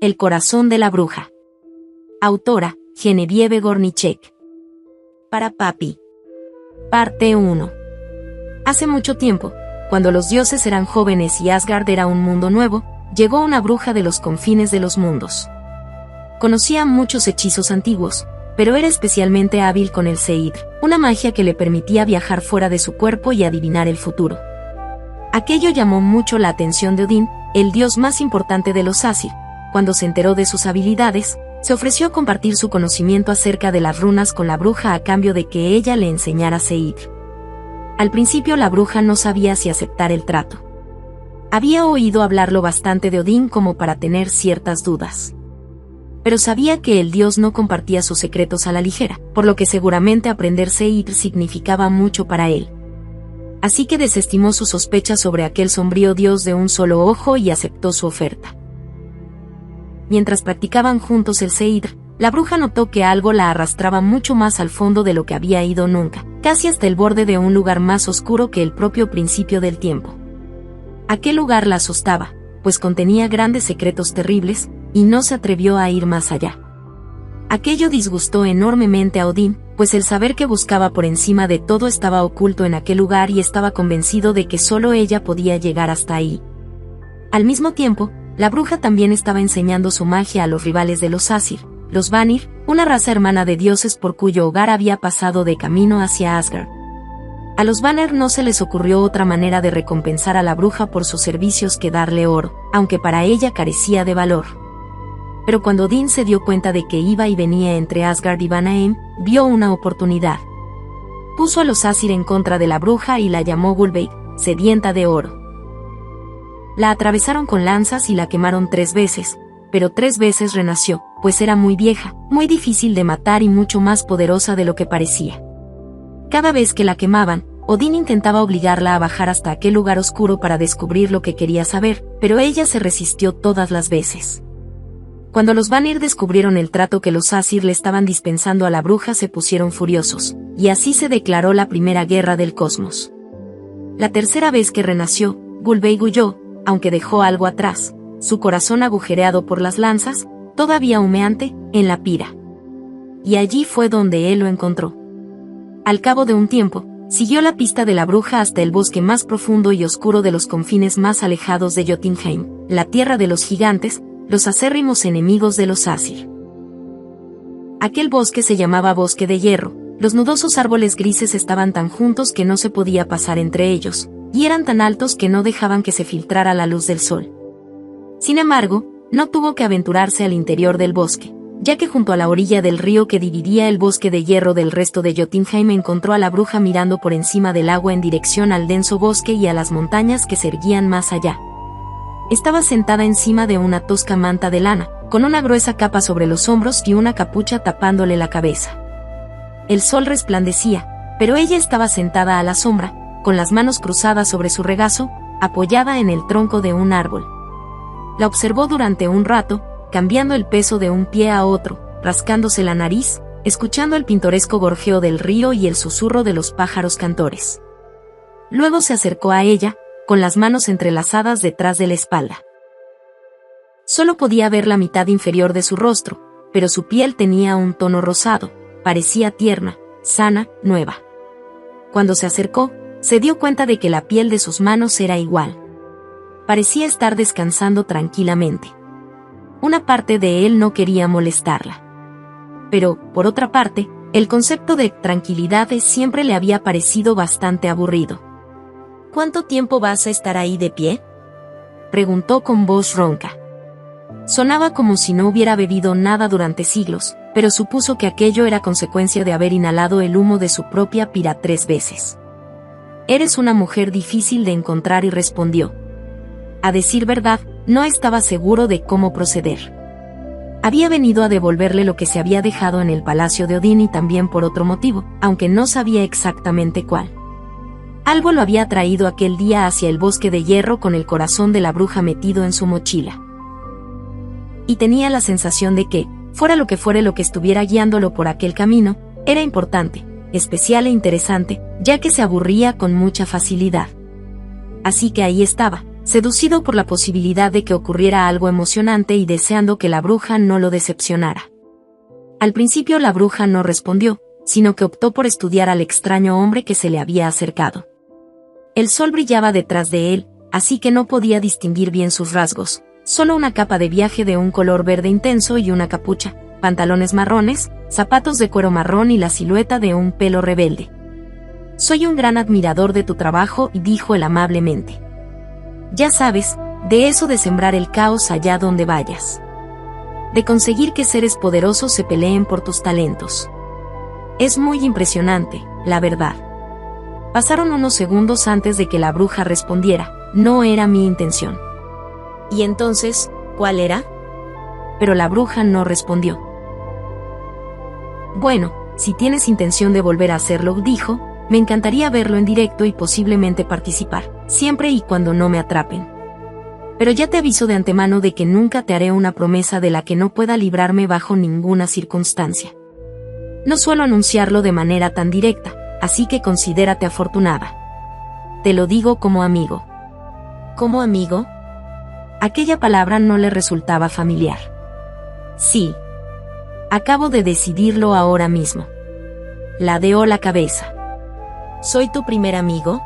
El corazón de la bruja. Autora, Genevieve Gornichek. Para Papi. Parte 1. Hace mucho tiempo, cuando los dioses eran jóvenes y Asgard era un mundo nuevo, llegó una bruja de los confines de los mundos. Conocía muchos hechizos antiguos, pero era especialmente hábil con el Seidr, una magia que le permitía viajar fuera de su cuerpo y adivinar el futuro. Aquello llamó mucho la atención de Odín, el dios más importante de los Asir. Cuando se enteró de sus habilidades, se ofreció a compartir su conocimiento acerca de las runas con la bruja a cambio de que ella le enseñara Seidr. Al principio la bruja no sabía si aceptar el trato. Había oído hablar lo bastante de Odín como para tener ciertas dudas. Pero sabía que el dios no compartía sus secretos a la ligera, por lo que seguramente aprender Seidr significaba mucho para él. Así que desestimó sus sospechas sobre aquel sombrío dios de un solo ojo y aceptó su oferta. Mientras practicaban juntos el Seidr, la bruja notó que algo la arrastraba mucho más al fondo de lo que había ido nunca, casi hasta el borde de un lugar más oscuro que el propio principio del tiempo. Aquel lugar la asustaba, pues contenía grandes secretos terribles, y no se atrevió a ir más allá. Aquello disgustó enormemente a Odín, pues el saber que buscaba por encima de todo estaba oculto en aquel lugar y estaba convencido de que solo ella podía llegar hasta ahí. Al mismo tiempo, la bruja también estaba enseñando su magia a los rivales de los Asir, los Vanir, una raza hermana de dioses por cuyo hogar había pasado de camino hacia Asgard. A los Vanir no se les ocurrió otra manera de recompensar a la bruja por sus servicios que darle oro, aunque para ella carecía de valor. Pero cuando Odín se dio cuenta de que iba y venía entre Asgard y Vanaheim, vio una oportunidad. Puso a los Asir en contra de la bruja y la llamó Gulveig, sedienta de oro. La atravesaron con lanzas y la quemaron 3 veces, pero 3 veces renació, pues era muy vieja, muy difícil de matar y mucho más poderosa de lo que parecía. Cada vez que la quemaban, Odín intentaba obligarla a bajar hasta aquel lugar oscuro para descubrir lo que quería saber, pero ella se resistió todas las veces. Cuando los Vanir descubrieron el trato que los Asir le estaban dispensando a la bruja se pusieron furiosos, y así se declaró la primera guerra del cosmos. La tercera vez que renació, Gulveig huyó, aunque dejó algo atrás, su corazón agujereado por las lanzas, todavía humeante, en la pira. Y allí fue donde él lo encontró. Al cabo de un tiempo, siguió la pista de la bruja hasta el bosque más profundo y oscuro de los confines más alejados de Jotunheim, la tierra de los gigantes, los acérrimos enemigos de los Asir. Aquel bosque se llamaba Bosque de Hierro, los nudosos árboles grises estaban tan juntos que no se podía pasar entre ellos, y eran tan altos que no dejaban que se filtrara la luz del sol. Sin embargo, no tuvo que aventurarse al interior del bosque, ya que junto a la orilla del río que dividía el Bosque de Hierro del resto de Jotunheim encontró a la bruja mirando por encima del agua en dirección al denso bosque y a las montañas que se erguían más allá. Estaba sentada encima de una tosca manta de lana, con una gruesa capa sobre los hombros y una capucha tapándole la cabeza. El sol resplandecía, pero ella estaba sentada a la sombra, con las manos cruzadas sobre su regazo, apoyada en el tronco de un árbol. La observó durante un rato, cambiando el peso de un pie a otro, rascándose la nariz, escuchando el pintoresco gorjeo del río y el susurro de los pájaros cantores. Luego se acercó a ella, con las manos entrelazadas detrás de la espalda. Solo podía ver la mitad inferior de su rostro, pero su piel tenía un tono rosado, parecía tierna, sana, nueva. Cuando se acercó, se dio cuenta de que la piel de sus manos era igual. Parecía estar descansando tranquilamente. Una parte de él no quería molestarla. Pero, por otra parte, el concepto de tranquilidad siempre le había parecido bastante aburrido. ¿Cuánto tiempo vas a estar ahí de pie?, preguntó con voz ronca. Sonaba como si no hubiera bebido nada durante siglos, pero supuso que aquello era consecuencia de haber inhalado el humo de su propia pira 3 veces. Eres una mujer difícil de encontrar y respondió. A decir verdad, no estaba seguro de cómo proceder. Había venido a devolverle lo que se había dejado en el palacio de Odín y también por otro motivo, aunque no sabía exactamente cuál. Algo lo había traído aquel día hacia el Bosque de Hierro con el corazón de la bruja metido en su mochila. Y tenía la sensación de que, fuera lo que fuere lo que estuviera guiándolo por aquel camino, era importante, especial e interesante, ya que se aburría con mucha facilidad. Así que ahí estaba, seducido por la posibilidad de que ocurriera algo emocionante y deseando que la bruja no lo decepcionara. Al principio la bruja no respondió, sino que optó por estudiar al extraño hombre que se le había acercado. El sol brillaba detrás de él, así que no podía distinguir bien sus rasgos, solo una capa de viaje de un color verde intenso y una capucha, pantalones marrones, zapatos de cuero marrón y la silueta de un pelo rebelde. «Soy un gran admirador de tu trabajo», dijo él amablemente. «Ya sabes, de eso de sembrar el caos allá donde vayas. De conseguir que seres poderosos se peleen por tus talentos. Es muy impresionante, la verdad». Pasaron unos segundos antes de que la bruja respondiera. «No era mi intención». «¿Y entonces, cuál era?» Pero la bruja no respondió. «Bueno, si tienes intención de volver a hacerlo», dijo, «me encantaría verlo en directo y posiblemente participar, siempre y cuando no me atrapen. Pero ya te aviso de antemano de que nunca te haré una promesa de la que no pueda librarme bajo ninguna circunstancia. No suelo anunciarlo de manera tan directa, así que considérate afortunada. Te lo digo como amigo». «¿Como amigo?» Aquella palabra no le resultaba familiar. «Sí. Acabo de decidirlo ahora mismo». Ladeó la cabeza. «¿Soy tu primer amigo?»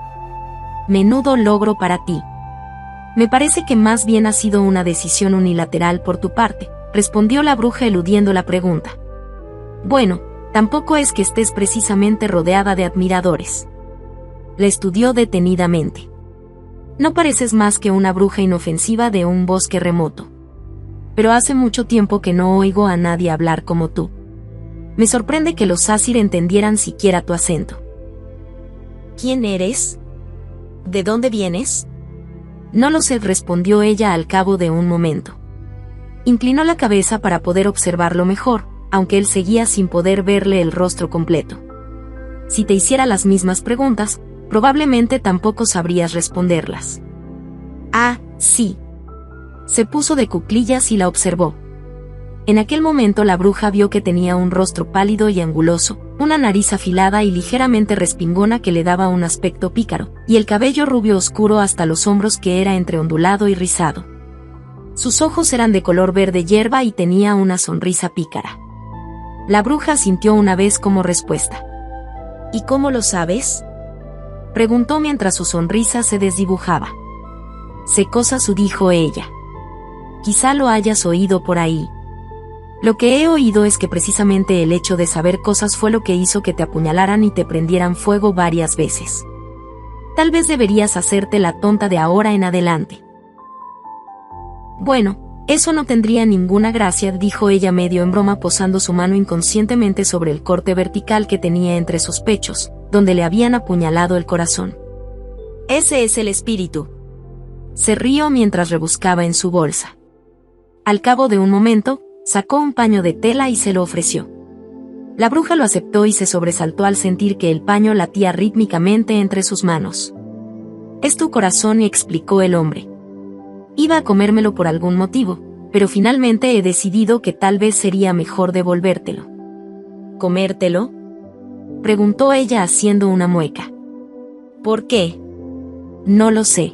«Menudo logro para ti». «Me parece que más bien ha sido una decisión unilateral por tu parte», respondió la bruja eludiendo la pregunta. «Bueno, tampoco es que estés precisamente rodeada de admiradores». La estudió detenidamente. «No pareces más que una bruja inofensiva de un bosque remoto. Pero hace mucho tiempo que no oigo a nadie hablar como tú. Me sorprende que los Asir entendieran siquiera tu acento». «¿Quién eres? ¿De dónde vienes?» «No lo sé», respondió ella al cabo de un momento. Inclinó la cabeza para poder observarlo mejor, aunque él seguía sin poder verle el rostro completo. «Si te hiciera las mismas preguntas, probablemente tampoco sabrías responderlas». «Ah, sí». Se puso de cuclillas y la observó. En aquel momento la bruja vio que tenía un rostro pálido y anguloso, una nariz afilada y ligeramente respingona que le daba un aspecto pícaro, y el cabello rubio oscuro hasta los hombros que era entre ondulado y rizado. Sus ojos eran de color verde hierba y tenía una sonrisa pícara. La bruja sintió una vez como respuesta. «¿Y cómo lo sabes?», preguntó mientras su sonrisa se desdibujaba. «Sé cosas», dijo ella. «Quizá lo hayas oído por ahí». «Lo que he oído es que precisamente el hecho de saber cosas fue lo que hizo que te apuñalaran y te prendieran fuego varias veces. Tal vez deberías hacerte la tonta de ahora en adelante». «Bueno, eso no tendría ninguna gracia», dijo ella medio en broma posando su mano inconscientemente sobre el corte vertical que tenía entre sus pechos, donde le habían apuñalado el corazón. «Ese es el espíritu». Se rió mientras rebuscaba en su bolsa. Al cabo de un momento, sacó un paño de tela y se lo ofreció. La bruja lo aceptó y se sobresaltó al sentir que el paño latía rítmicamente entre sus manos. «Es tu corazón», explicó el hombre. «Iba a comérmelo por algún motivo, pero finalmente he decidido que tal vez sería mejor devolvértelo». «¿Comértelo?», preguntó ella haciendo una mueca. «¿Por qué?». «No lo sé».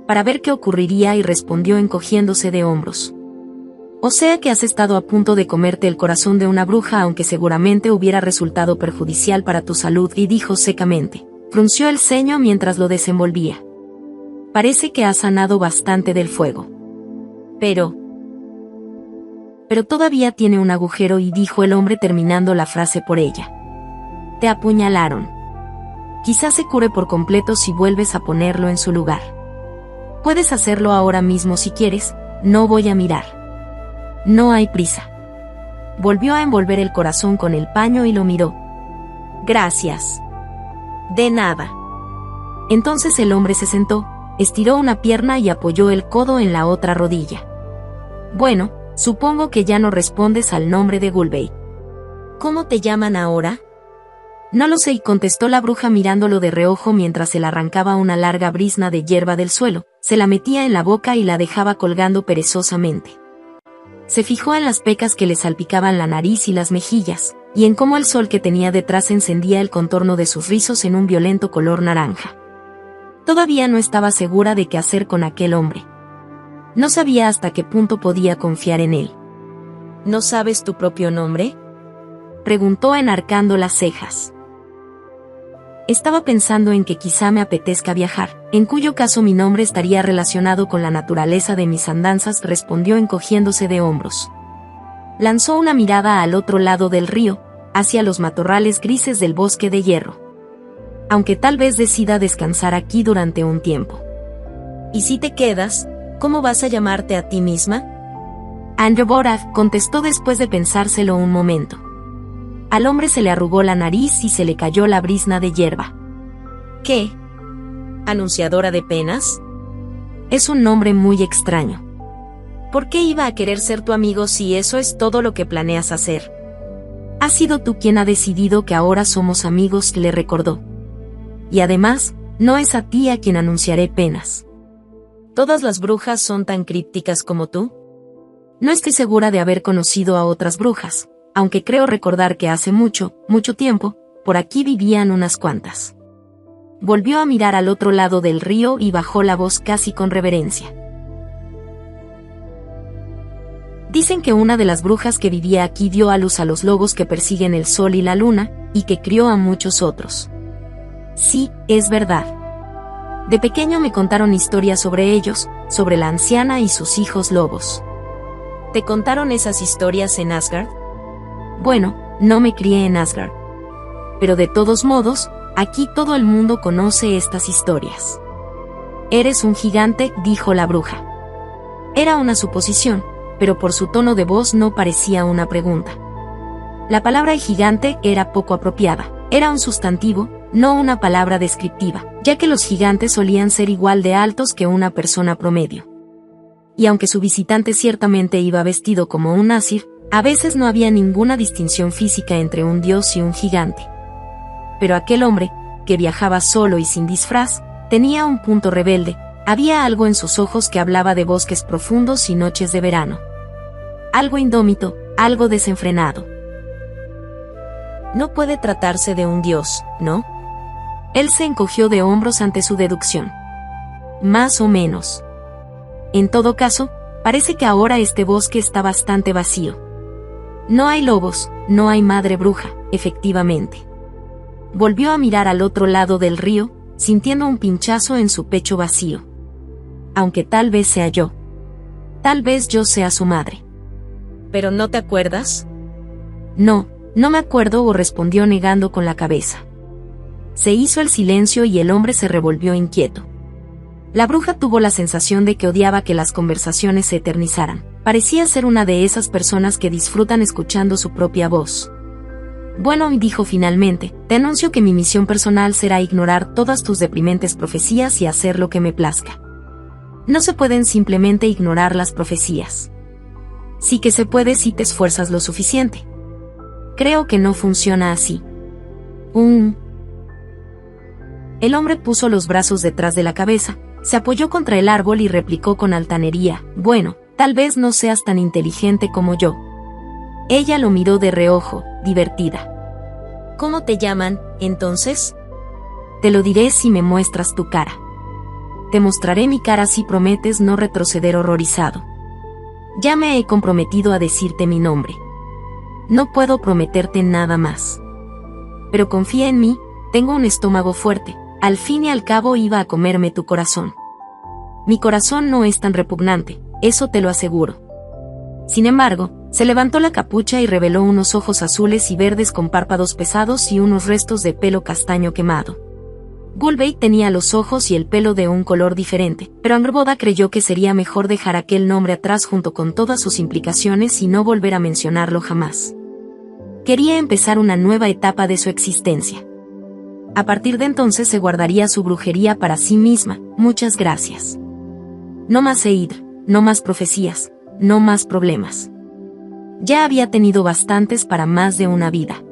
«Para ver qué ocurriría», y respondió encogiéndose de hombros. «O sea que has estado a punto de comerte el corazón de una bruja, aunque seguramente hubiera resultado perjudicial para tu salud», y dijo secamente. Frunció el ceño mientras lo desenvolvía. «Parece que has sanado bastante del fuego. Pero todavía tiene un agujero», y dijo el hombre terminando la frase por ella. «Te apuñalaron. Quizás se cure por completo si vuelves a ponerlo en su lugar. Puedes hacerlo ahora mismo si quieres, no voy a mirar. No hay prisa». Volvió a envolver el corazón con el paño y lo miró. «Gracias». «De nada». Entonces el hombre se sentó, estiró una pierna y apoyó el codo en la otra rodilla. «Bueno, supongo que ya no respondes al nombre de Gulbey. ¿Cómo te llaman ahora?» «No lo sé», contestó la bruja mirándolo de reojo mientras se le arrancaba una larga brizna de hierba del suelo, se la metía en la boca y la dejaba colgando perezosamente. Se fijó en las pecas que le salpicaban la nariz y las mejillas, y en cómo el sol que tenía detrás encendía el contorno de sus rizos en un violento color naranja. Todavía no estaba segura de qué hacer con aquel hombre. No sabía hasta qué punto podía confiar en él. ¿No sabes tu propio nombre?, preguntó enarcando las cejas. Estaba pensando en que quizá me apetezca viajar, en cuyo caso mi nombre estaría relacionado con la naturaleza de mis andanzas, respondió encogiéndose de hombros. Lanzó una mirada al otro lado del río, hacia los matorrales grises del bosque de hierro. Aunque tal vez decida descansar aquí durante un tiempo. ¿Y si te quedas, cómo vas a llamarte a ti misma?, Angrboda contestó después de pensárselo un momento. Al hombre se le arrugó la nariz y se le cayó la brizna de hierba. ¿Qué? ¿Anunciadora de penas? Es un nombre muy extraño. ¿Por qué iba a querer ser tu amigo si eso es todo lo que planeas hacer? Has sido tú quien ha decidido que ahora somos amigos, le recordó. Y además, no es a ti a quien anunciaré penas. ¿Todas las brujas son tan crípticas como tú? No estoy segura de haber conocido a otras brujas, aunque creo recordar que hace mucho, mucho tiempo, por aquí vivían unas cuantas. Volvió a mirar al otro lado del río y bajó la voz casi con reverencia. Dicen que una de las brujas que vivía aquí dio a luz a los lobos que persiguen el sol y la luna, y que crió a muchos otros. Sí, es verdad. De pequeño me contaron historias sobre ellos, sobre la anciana y sus hijos lobos. ¿Te contaron esas historias en Asgard? Bueno, no me crié en Asgard. Pero de todos modos, aquí todo el mundo conoce estas historias. Eres un gigante, dijo la bruja. Era una suposición, pero por su tono de voz no parecía una pregunta. La palabra gigante era poco apropiada, era un sustantivo, no una palabra descriptiva, ya que los gigantes solían ser igual de altos que una persona promedio. Y aunque su visitante ciertamente iba vestido como un Asir, a veces no había ninguna distinción física entre un dios y un gigante. Pero aquel hombre, que viajaba solo y sin disfraz, tenía un punto rebelde, había algo en sus ojos que hablaba de bosques profundos y noches de verano. Algo indómito, algo desenfrenado. No puede tratarse de un dios, ¿no? Él se encogió de hombros ante su deducción. Más o menos. En todo caso, parece que ahora este bosque está bastante vacío. No hay lobos, no hay madre bruja, efectivamente. Volvió a mirar al otro lado del río, sintiendo un pinchazo en su pecho vacío. Aunque tal vez sea yo. Tal vez yo sea su madre. ¿Pero no te acuerdas? No, no me acuerdo, respondió negando con la cabeza. Se hizo el silencio y el hombre se revolvió inquieto. La bruja tuvo la sensación de que odiaba que las conversaciones se eternizaran. Parecía ser una de esas personas que disfrutan escuchando su propia voz. Bueno, dijo finalmente, te anuncio que mi misión personal será ignorar todas tus deprimentes profecías y hacer lo que me plazca. No se pueden simplemente ignorar las profecías. Sí que se puede si te esfuerzas lo suficiente. Creo que no funciona así. El hombre puso los brazos detrás de la cabeza, se apoyó contra el árbol y replicó con altanería, bueno, tal vez no seas tan inteligente como yo. Ella lo miró de reojo, divertida. ¿Cómo te llaman, entonces? Te lo diré si me muestras tu cara. Te mostraré mi cara si prometes no retroceder horrorizado. Ya me he comprometido a decirte mi nombre. No puedo prometerte nada más. Pero confía en mí, tengo un estómago fuerte. Al fin y al cabo iba a comerme tu corazón. Mi corazón no es tan repugnante, eso te lo aseguro. Sin embargo, se levantó la capucha y reveló unos ojos azules y verdes con párpados pesados y unos restos de pelo castaño quemado. Gulbey tenía los ojos y el pelo de un color diferente, pero Angrboda creyó que sería mejor dejar aquel nombre atrás junto con todas sus implicaciones y no volver a mencionarlo jamás. Quería empezar una nueva etapa de su existencia. A partir de entonces se guardaría su brujería para sí misma. Muchas gracias. No más Eidr, no más profecías, no más problemas. Ya había tenido bastantes para más de una vida.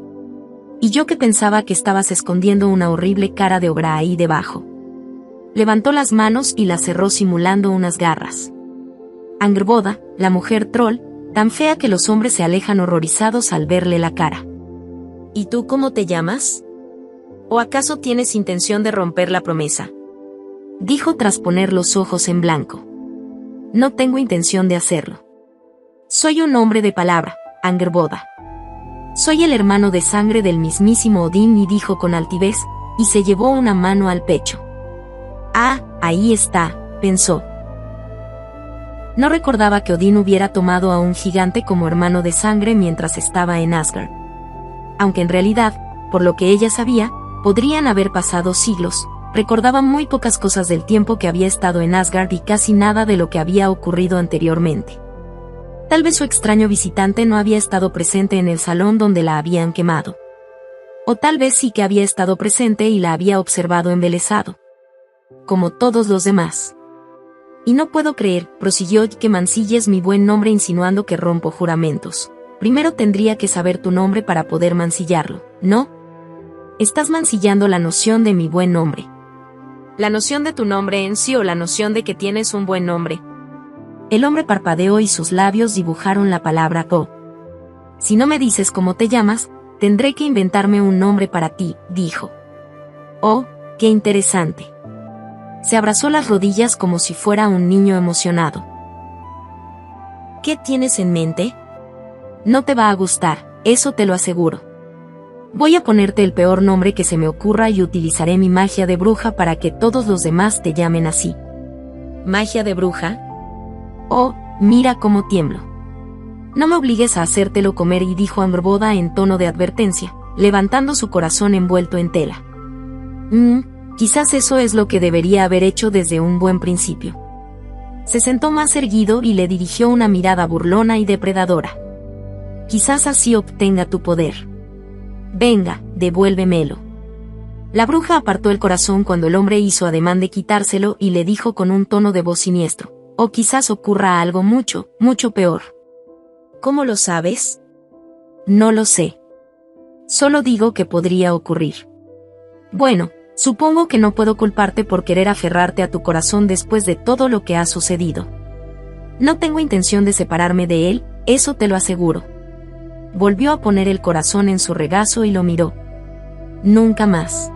Y yo que pensaba que estabas escondiendo una horrible cara de obra ahí debajo. Levantó las manos y las cerró simulando unas garras. Angrboda, la mujer troll, tan fea que los hombres se alejan horrorizados al verle la cara. ¿Y tú cómo te llamas? ¿O acaso tienes intención de romper la promesa? dijo tras poner los ojos en blanco. No tengo intención de hacerlo. Soy un hombre de palabra, Angrboda. Soy el hermano de sangre del mismísimo Odín, y dijo con altivez, y se llevó una mano al pecho. Ah, ahí está, pensó. No recordaba que Odín hubiera tomado a un gigante como hermano de sangre mientras estaba en Asgard. Aunque en realidad, por lo que ella sabía, podrían haber pasado siglos, recordaba muy pocas cosas del tiempo que había estado en Asgard y casi nada de lo que había ocurrido anteriormente. Tal vez su extraño visitante no había estado presente en el salón donde la habían quemado. O tal vez sí que había estado presente y la había observado embelesado. Como todos los demás. Y no puedo creer, prosiguió, que mancilles mi buen nombre insinuando que rompo juramentos. Primero tendría que saber tu nombre para poder mancillarlo, ¿no? Estás mancillando la noción de mi buen nombre. ¿La noción de tu nombre en sí o la noción de que tienes un buen nombre? El hombre parpadeó y sus labios dibujaron la palabra O. Si no me dices cómo te llamas, tendré que inventarme un nombre para ti, dijo. Oh, qué interesante. Se abrazó las rodillas como si fuera un niño emocionado. ¿Qué tienes en mente? No te va a gustar, eso te lo aseguro. Voy a ponerte el peor nombre que se me ocurra y utilizaré mi magia de bruja para que todos los demás te llamen así. ¿Magia de bruja? Oh, mira cómo tiemblo. No me obligues a hacértelo comer, y dijo Angrboda en tono de advertencia, levantando su corazón envuelto en tela. Quizás eso es lo que debería haber hecho desde un buen principio. Se sentó más erguido y le dirigió una mirada burlona y depredadora. Quizás así obtenga tu poder. Venga, devuélvemelo. La bruja apartó el corazón cuando el hombre hizo ademán de quitárselo y le dijo con un tono de voz siniestro, o quizás ocurra algo mucho, mucho peor. ¿Cómo lo sabes? No lo sé. Solo digo que podría ocurrir. Bueno, supongo que no puedo culparte por querer aferrarte a tu corazón después de todo lo que ha sucedido. No tengo intención de separarme de él, eso te lo aseguro. Volvió a poner el corazón en su regazo y lo miró. Nunca más.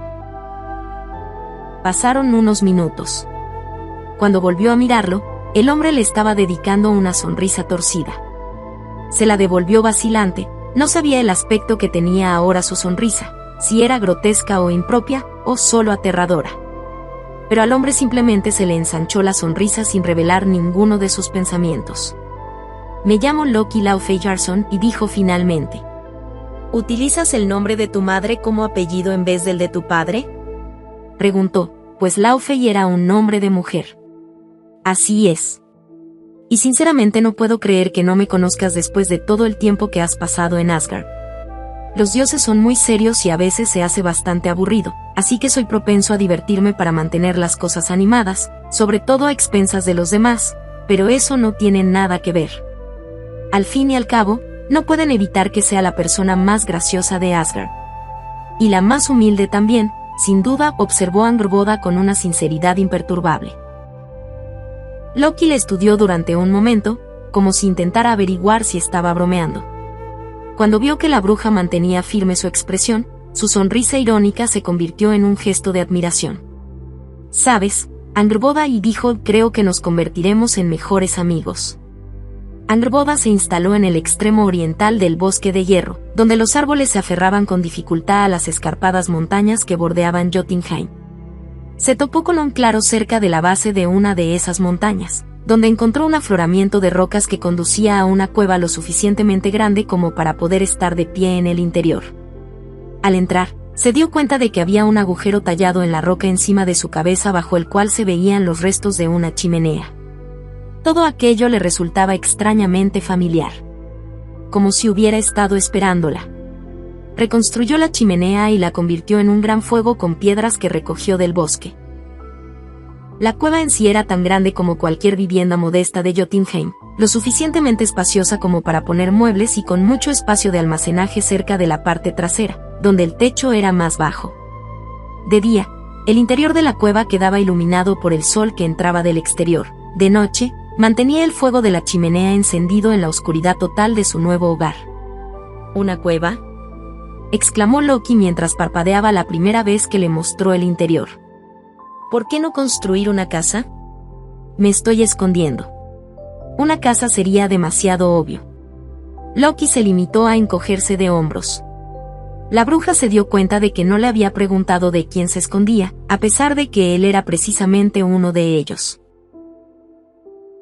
Pasaron unos minutos. Cuando volvió a mirarlo, el hombre le estaba dedicando una sonrisa torcida. Se la devolvió vacilante, no sabía el aspecto que tenía ahora su sonrisa, si era grotesca o impropia, o solo aterradora. Pero al hombre simplemente se le ensanchó la sonrisa sin revelar ninguno de sus pensamientos. Me llamo Loki Laufeyarson, y dijo finalmente. ¿Utilizas el nombre de tu madre como apellido en vez del de tu padre? Preguntó, pues Laufey era un nombre de mujer. Así es. Y sinceramente no puedo creer que no me conozcas después de todo el tiempo que has pasado en Asgard. Los dioses son muy serios y a veces se hace bastante aburrido, así que soy propenso a divertirme para mantener las cosas animadas, sobre todo a expensas de los demás, pero eso no tiene nada que ver. Al fin y al cabo, no pueden evitar que sea la persona más graciosa de Asgard. Y la más humilde también, sin duda, observó Angrboda con una sinceridad imperturbable. Loki le estudió durante un momento, como si intentara averiguar si estaba bromeando. Cuando vio que la bruja mantenía firme su expresión, su sonrisa irónica se convirtió en un gesto de admiración. ¿Sabes, Angrboda? Y dijo, creo que nos convertiremos en mejores amigos. Angrboda se instaló en el extremo oriental del bosque de hierro, donde los árboles se aferraban con dificultad a las escarpadas montañas que bordeaban Jotunheim. Se topó con un claro cerca de la base de una de esas montañas, donde encontró un afloramiento de rocas que conducía a una cueva lo suficientemente grande como para poder estar de pie en el interior. Al entrar, se dio cuenta de que había un agujero tallado en la roca encima de su cabeza bajo el cual se veían los restos de una chimenea. Todo aquello le resultaba extrañamente familiar. Como si hubiera estado esperándola. Reconstruyó la chimenea y la convirtió en un gran fuego con piedras que recogió del bosque. La cueva en sí era tan grande como cualquier vivienda modesta de Jotunheim, lo suficientemente espaciosa como para poner muebles y con mucho espacio de almacenaje cerca de la parte trasera, donde el techo era más bajo. De día, el interior de la cueva quedaba iluminado por el sol que entraba del exterior. De noche, mantenía el fuego de la chimenea encendido en la oscuridad total de su nuevo hogar. ¿Una cueva?, exclamó Loki mientras parpadeaba la primera vez que le mostró el interior. ¿Por qué no construir una casa? Me estoy escondiendo. Una casa sería demasiado obvio. Loki se limitó a encogerse de hombros. La bruja se dio cuenta de que no le había preguntado de quién se escondía, a pesar de que él era precisamente uno de ellos.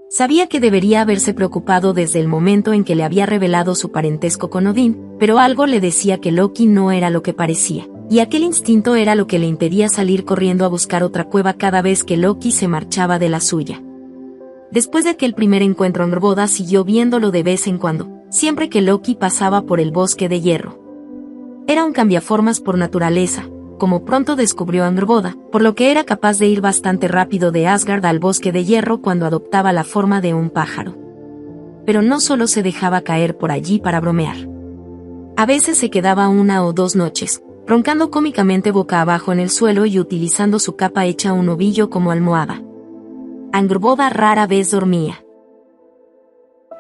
Sabía que debería haberse preocupado desde el momento en que le había revelado su parentesco con Odín, pero algo le decía que Loki no era lo que parecía, y aquel instinto era lo que le impedía salir corriendo a buscar otra cueva cada vez que Loki se marchaba de la suya. Después de aquel primer encuentro, Angrboda siguió viéndolo de vez en cuando, siempre que Loki pasaba por el bosque de hierro. Era un cambiaformas por naturaleza, como pronto descubrió Angrboda, por lo que era capaz de ir bastante rápido de Asgard al bosque de hierro cuando adoptaba la forma de un pájaro. Pero no solo se dejaba caer por allí para bromear. A veces se quedaba 1 o 2 noches, roncando cómicamente boca abajo en el suelo y utilizando su capa hecha un ovillo como almohada. Angrboda rara vez dormía.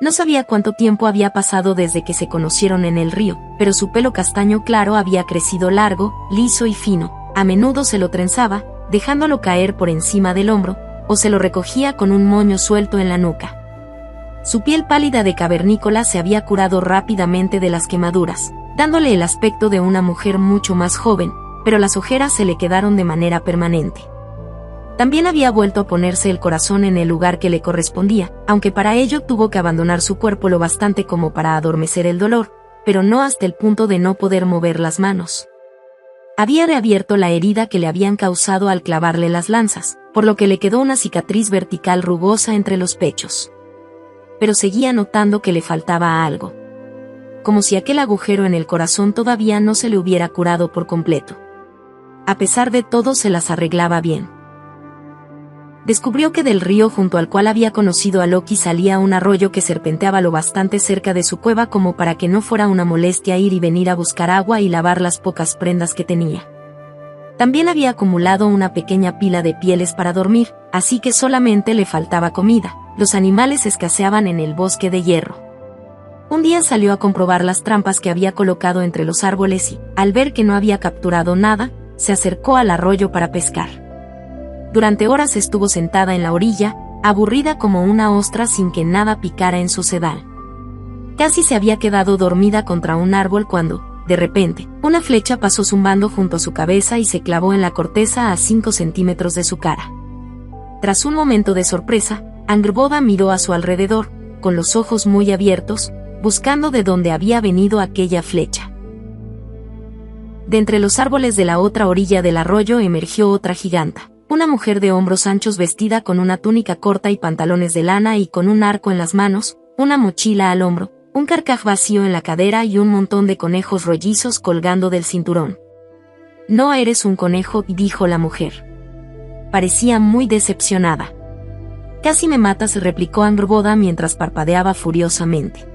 No sabía cuánto tiempo había pasado desde que se conocieron en el río, pero su pelo castaño claro había crecido largo, liso y fino. A menudo se lo trenzaba, dejándolo caer por encima del hombro, o se lo recogía con un moño suelto en la nuca. Su piel pálida de cavernícola se había curado rápidamente de las quemaduras, dándole el aspecto de una mujer mucho más joven, pero las ojeras se le quedaron de manera permanente. También había vuelto a ponerse el corazón en el lugar que le correspondía, aunque para ello tuvo que abandonar su cuerpo lo bastante como para adormecer el dolor, pero no hasta el punto de no poder mover las manos. Había reabierto la herida que le habían causado al clavarle las lanzas, por lo que le quedó una cicatriz vertical rugosa entre los pechos. Pero seguía notando que le faltaba algo. Como si aquel agujero en el corazón todavía no se le hubiera curado por completo. A pesar de todo, se las arreglaba bien. Descubrió que del río junto al cual había conocido a Loki salía un arroyo que serpenteaba lo bastante cerca de su cueva como para que no fuera una molestia ir y venir a buscar agua y lavar las pocas prendas que tenía. También había acumulado una pequeña pila de pieles para dormir, así que solamente le faltaba comida. Los animales escaseaban en el bosque de hierro. Un día salió a comprobar las trampas que había colocado entre los árboles y, al ver que no había capturado nada, se acercó al arroyo para pescar. Durante horas estuvo sentada en la orilla, aburrida como una ostra sin que nada picara en su sedal. Casi se había quedado dormida contra un árbol cuando, de repente, una flecha pasó zumbando junto a su cabeza y se clavó en la corteza a 5 centímetros de su cara. Tras un momento de sorpresa, Angrboda miró a su alrededor, con los ojos muy abiertos, buscando de dónde había venido aquella flecha. De entre los árboles de la otra orilla del arroyo emergió otra giganta. Una mujer de hombros anchos vestida con una túnica corta y pantalones de lana y con un arco en las manos, una mochila al hombro, un carcaj vacío en la cadera y un montón de conejos rollizos colgando del cinturón. «No eres un conejo», dijo la mujer. Parecía muy decepcionada. «Casi me matas», replicó Angrboda mientras parpadeaba furiosamente.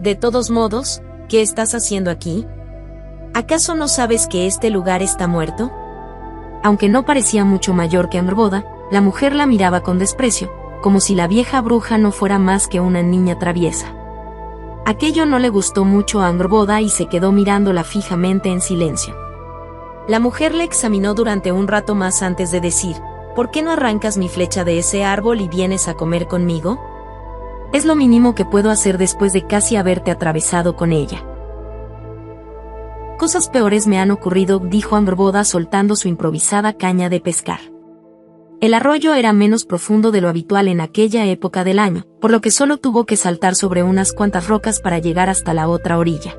«De todos modos, ¿qué estás haciendo aquí? ¿Acaso no sabes que este lugar está muerto?» Aunque no parecía mucho mayor que Angrboda, la mujer la miraba con desprecio, como si la vieja bruja no fuera más que una niña traviesa. Aquello no le gustó mucho a Angrboda y se quedó mirándola fijamente en silencio. La mujer le examinó durante un rato más antes de decir: «¿Por qué no arrancas mi flecha de ese árbol y vienes a comer conmigo? Es lo mínimo que puedo hacer después de casi haberte atravesado con ella». «Cosas peores me han ocurrido», dijo Angrboda soltando su improvisada caña de pescar. El arroyo era menos profundo de lo habitual en aquella época del año, por lo que solo tuvo que saltar sobre unas cuantas rocas para llegar hasta la otra orilla.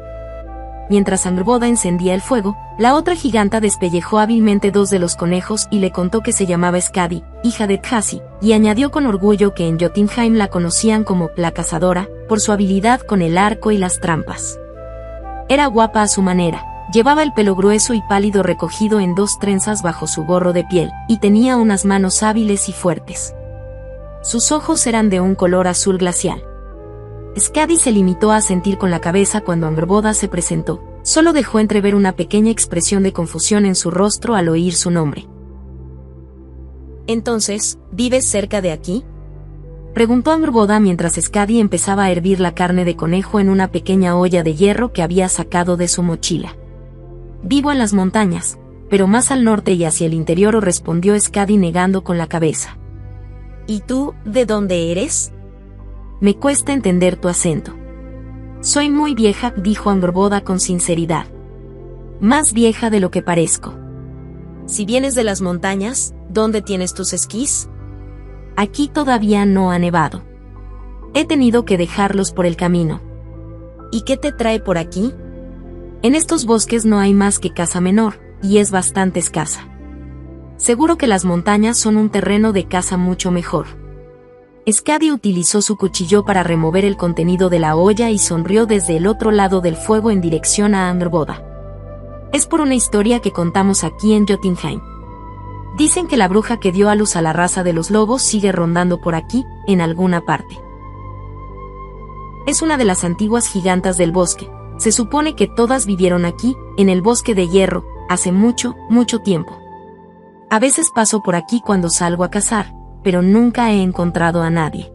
Mientras Angrboda encendía el fuego, la otra giganta despellejó hábilmente 2 de los conejos y le contó que se llamaba Skadi, hija de Tjazi, y añadió con orgullo que en Jotunheim la conocían como la cazadora, por su habilidad con el arco y las trampas. Era guapa a su manera, llevaba el pelo grueso y pálido recogido en 2 trenzas bajo su gorro de piel, y tenía unas manos hábiles y fuertes. Sus ojos eran de un color azul glacial. Skadi se limitó a asentir con la cabeza cuando Angrboda se presentó, solo dejó entrever una pequeña expresión de confusión en su rostro al oír su nombre. «Entonces, ¿vives cerca de aquí?», preguntó Angrboda mientras Skadi empezaba a hervir la carne de conejo en una pequeña olla de hierro que había sacado de su mochila. «Vivo en las montañas, pero más al norte y hacia el interior, respondió Skadi negando con la cabeza. ¿Y tú, de dónde eres? Me cuesta entender tu acento. Soy muy vieja, dijo Angrboda con sinceridad. Más vieja de lo que parezco. Si vienes de las montañas, ¿dónde tienes tus esquís? Aquí todavía no ha nevado. He tenido que dejarlos por el camino. ¿Y qué te trae por aquí? En estos bosques no hay más que caza menor, y es bastante escasa. Seguro que las montañas son un terreno de caza mucho mejor. Skadi utilizó su cuchillo para remover el contenido de la olla y sonrió desde el otro lado del fuego en dirección a Angrboda. Es por una historia que contamos aquí en Jotunheim. Dicen que la bruja que dio a luz a la raza de los lobos sigue rondando por aquí, en alguna parte. Es una de las antiguas gigantas del bosque. Se supone que todas vivieron aquí, en el bosque de hierro, hace mucho, mucho tiempo. A veces paso por aquí cuando salgo a cazar, pero nunca he encontrado a nadie.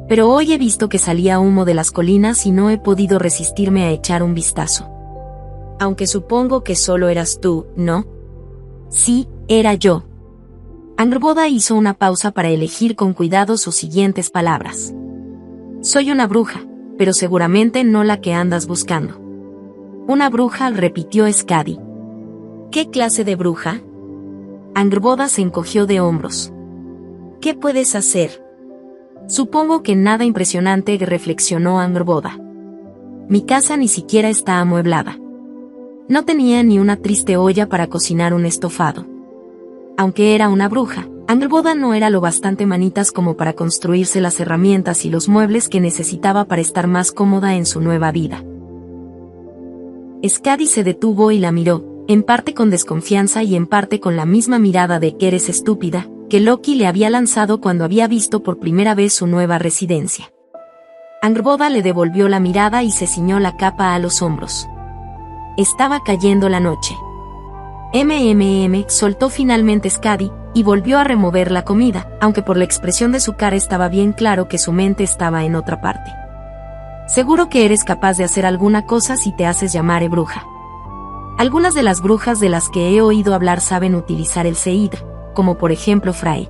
Pero hoy he visto que salía humo de las colinas y no he podido resistirme a echar un vistazo. Aunque supongo que solo eras tú, ¿no? Sí, era yo. Angrboda hizo una pausa para elegir con cuidado sus siguientes palabras. Soy una bruja, pero seguramente no la que andas buscando. Una bruja, repitió Skadi. ¿Qué clase de bruja? Angrboda se encogió de hombros. ¿Qué puedes hacer? Supongo que nada impresionante, reflexionó Angrboda. Mi casa ni siquiera está amueblada. No tenía ni una triste olla para cocinar un estofado. Aunque era una bruja, Angrboda no era lo bastante manitas como para construirse las herramientas y los muebles que necesitaba para estar más cómoda en su nueva vida. Skadi se detuvo y la miró, en parte con desconfianza y en parte con la misma mirada de que eres estúpida, que Loki le había lanzado cuando había visto por primera vez su nueva residencia. Angrboda le devolvió la mirada y se ciñó la capa a los hombros. Estaba cayendo la noche. Soltó finalmente Skadi, y volvió a remover la comida, aunque por la expresión de su cara estaba bien claro que su mente estaba en otra parte. Seguro que eres capaz de hacer alguna cosa si te haces llamar bruja. Algunas de las brujas de las que he oído hablar saben utilizar el seidr, como por ejemplo Frey.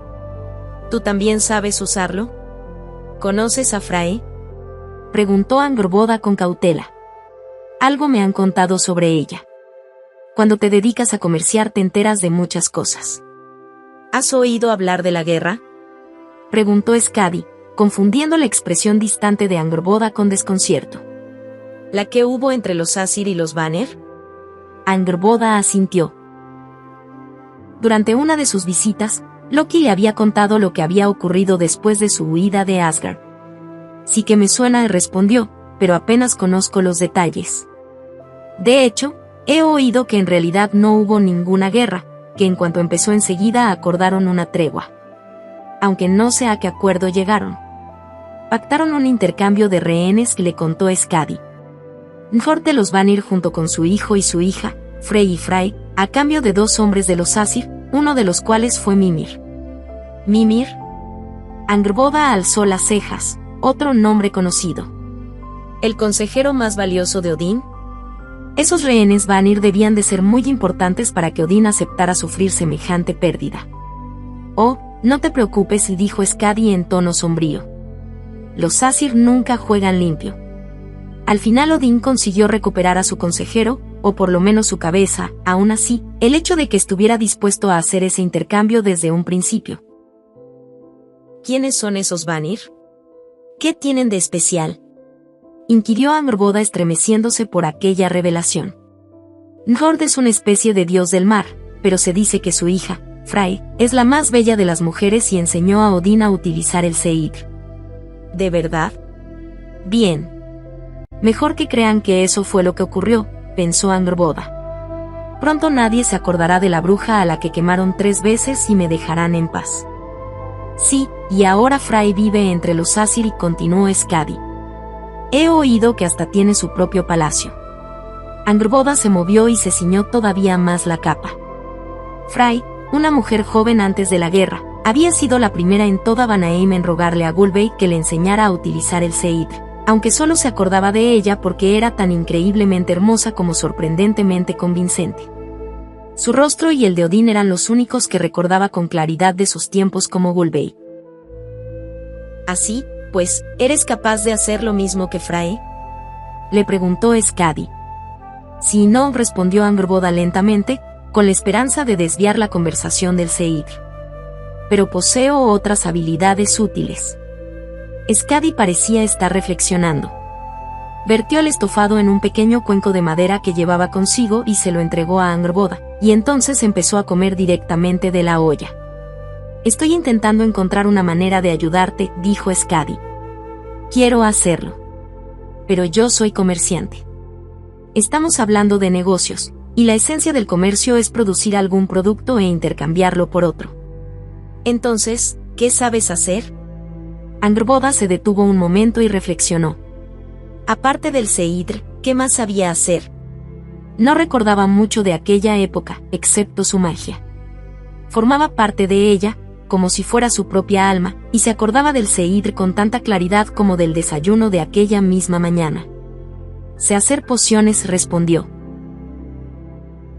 ¿Tú también sabes usarlo? ¿Conoces a Frey? Preguntó Angrboda con cautela. Algo me han contado sobre ella. Cuando te dedicas a comerciar te enteras de muchas cosas. ¿Has oído hablar de la guerra? Preguntó Skadi, confundiendo la expresión distante de Angrboda con desconcierto. ¿La que hubo entre los Asir y los Vanir? Angrboda asintió. Durante una de sus visitas, Loki le había contado lo que había ocurrido después de su huida de Asgard. Sí que me suena, respondió, pero apenas conozco los detalles. De hecho, he oído que en realidad no hubo ninguna guerra, que en cuanto empezó enseguida acordaron una tregua. Aunque no sé a qué acuerdo llegaron. Pactaron un intercambio de rehenes, le contó Skadi. Njord de los Vanir junto con su hijo y su hija, Frey y Frey, a cambio de 2 hombres de los Asir, uno de los cuales fue Mimir. ¿Mimir? Angrboda alzó las cejas, otro nombre conocido. ¿El consejero más valioso de Odín? Esos rehenes Vanir debían de ser muy importantes para que Odín aceptara sufrir semejante pérdida. Oh, no te preocupes, dijo Skadi en tono sombrío. Los Asir nunca juegan limpio. Al final Odín consiguió recuperar a su consejero, o por lo menos su cabeza. Aún así, el hecho de que estuviera dispuesto a hacer ese intercambio desde un principio. ¿Quiénes son esos Vanir? ¿Qué tienen de especial? Inquirió Angrboda estremeciéndose por aquella revelación. Njord es una especie de dios del mar, pero se dice que su hija, Frey, es la más bella de las mujeres y enseñó a Odín a utilizar el seidr. ¿De verdad? Bien. Mejor que crean que eso fue lo que ocurrió, pensó Angrboda. Pronto nadie se acordará de la bruja a la que quemaron 3 veces y me dejarán en paz. Sí, y ahora Frey vive entre los Asir, y continuó Skadi. He oído que hasta tiene su propio palacio. Angrboda se movió y se ciñó todavía más la capa. Frey, una mujer joven antes de la guerra, había sido la primera en toda Vanaheim en rogarle a Gulveig que le enseñara a utilizar el seidr, aunque solo se acordaba de ella porque era tan increíblemente hermosa como sorprendentemente convincente. Su rostro y el de Odín eran los únicos que recordaba con claridad de sus tiempos como Gulbey. Así, pues, ¿eres capaz de hacer lo mismo que Frae? Le preguntó Skadi. Sí, no, respondió Angrboda lentamente, con la esperanza de desviar la conversación del Seidr. Pero poseo otras habilidades útiles. Skadi parecía estar reflexionando. Vertió el estofado en un pequeño cuenco de madera que llevaba consigo y se lo entregó a Angrboda, y entonces empezó a comer directamente de la olla. Estoy intentando encontrar una manera de ayudarte, dijo Skadi. Quiero hacerlo. Pero yo soy comerciante. Estamos hablando de negocios, y la esencia del comercio es producir algún producto e intercambiarlo por otro. Entonces, ¿qué sabes hacer? Angrboda se detuvo un momento y reflexionó. Aparte del Seidr, ¿qué más sabía hacer? No recordaba mucho de aquella época, excepto su magia. Formaba parte de ella, como si fuera su propia alma, y se acordaba del Seidr con tanta claridad como del desayuno de aquella misma mañana. Sé hacer pociones, respondió.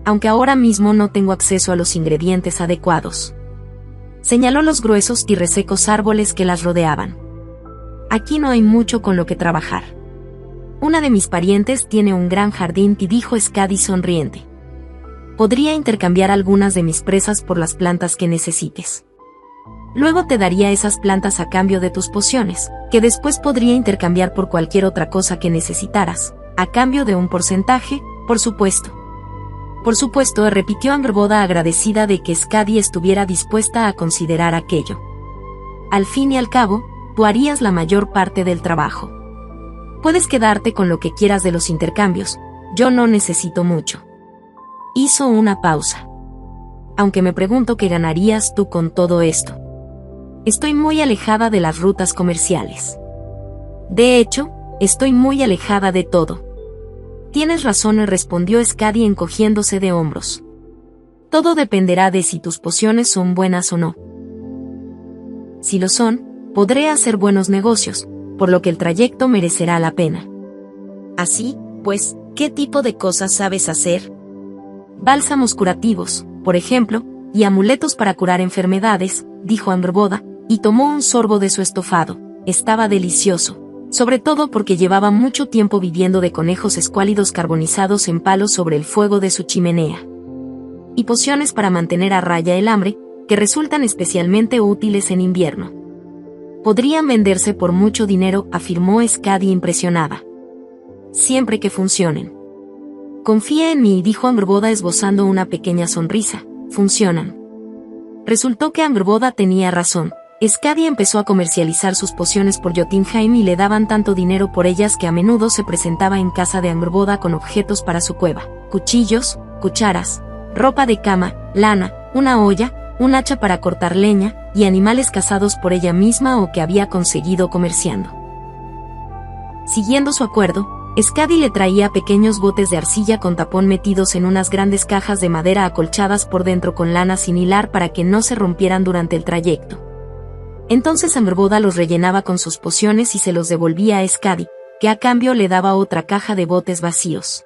Aunque ahora mismo no tengo acceso a los ingredientes adecuados. Señaló los gruesos y resecos árboles que las rodeaban. Aquí no hay mucho con lo que trabajar. Una de mis parientes tiene un gran jardín, y dijo Skadi sonriente. Podría intercambiar algunas de mis presas por las plantas que necesites. Luego te daría esas plantas a cambio de tus pociones, que después podría intercambiar por cualquier otra cosa que necesitaras, a cambio de un porcentaje, por supuesto. Por supuesto, repitió Angrboda agradecida de que Skadi estuviera dispuesta a considerar aquello. Al fin y al cabo, tú harías la mayor parte del trabajo. Puedes quedarte con lo que quieras de los intercambios, yo no necesito mucho. Hizo una pausa. Aunque me pregunto qué ganarías tú con todo esto. Estoy muy alejada de las rutas comerciales. De hecho, estoy muy alejada de todo. Tienes razón, respondió Skadi encogiéndose de hombros. Todo dependerá de si tus pociones son buenas o no. Si lo son, podré hacer buenos negocios, por lo que el trayecto merecerá la pena. Así, pues, ¿qué tipo de cosas sabes hacer? Bálsamos curativos, por ejemplo, y amuletos para curar enfermedades, dijo Angrboda, y tomó un sorbo de su estofado. Estaba delicioso, sobre todo porque llevaba mucho tiempo viviendo de conejos escuálidos carbonizados en palos sobre el fuego de su chimenea. Y pociones para mantener a raya el hambre, que resultan especialmente útiles en invierno. Podrían venderse por mucho dinero, afirmó Skadi impresionada. Siempre que funcionen. Confía en mí, dijo Angrboda esbozando una pequeña sonrisa. Funcionan. Resultó que Angrboda tenía razón. Skadi empezó a comercializar sus pociones por Jotunheim y le daban tanto dinero por ellas que a menudo se presentaba en casa de Angrboda con objetos para su cueva, cuchillos, cucharas, ropa de cama, lana, una olla, un hacha para cortar leña, y animales cazados por ella misma o que había conseguido comerciando. Siguiendo su acuerdo, Skadi le traía pequeños botes de arcilla con tapón metidos en unas grandes cajas de madera acolchadas por dentro con lana sin hilar para que no se rompieran durante el trayecto. Entonces Angrboda los rellenaba con sus pociones y se los devolvía a Skadi, que a cambio le daba otra caja de botes vacíos.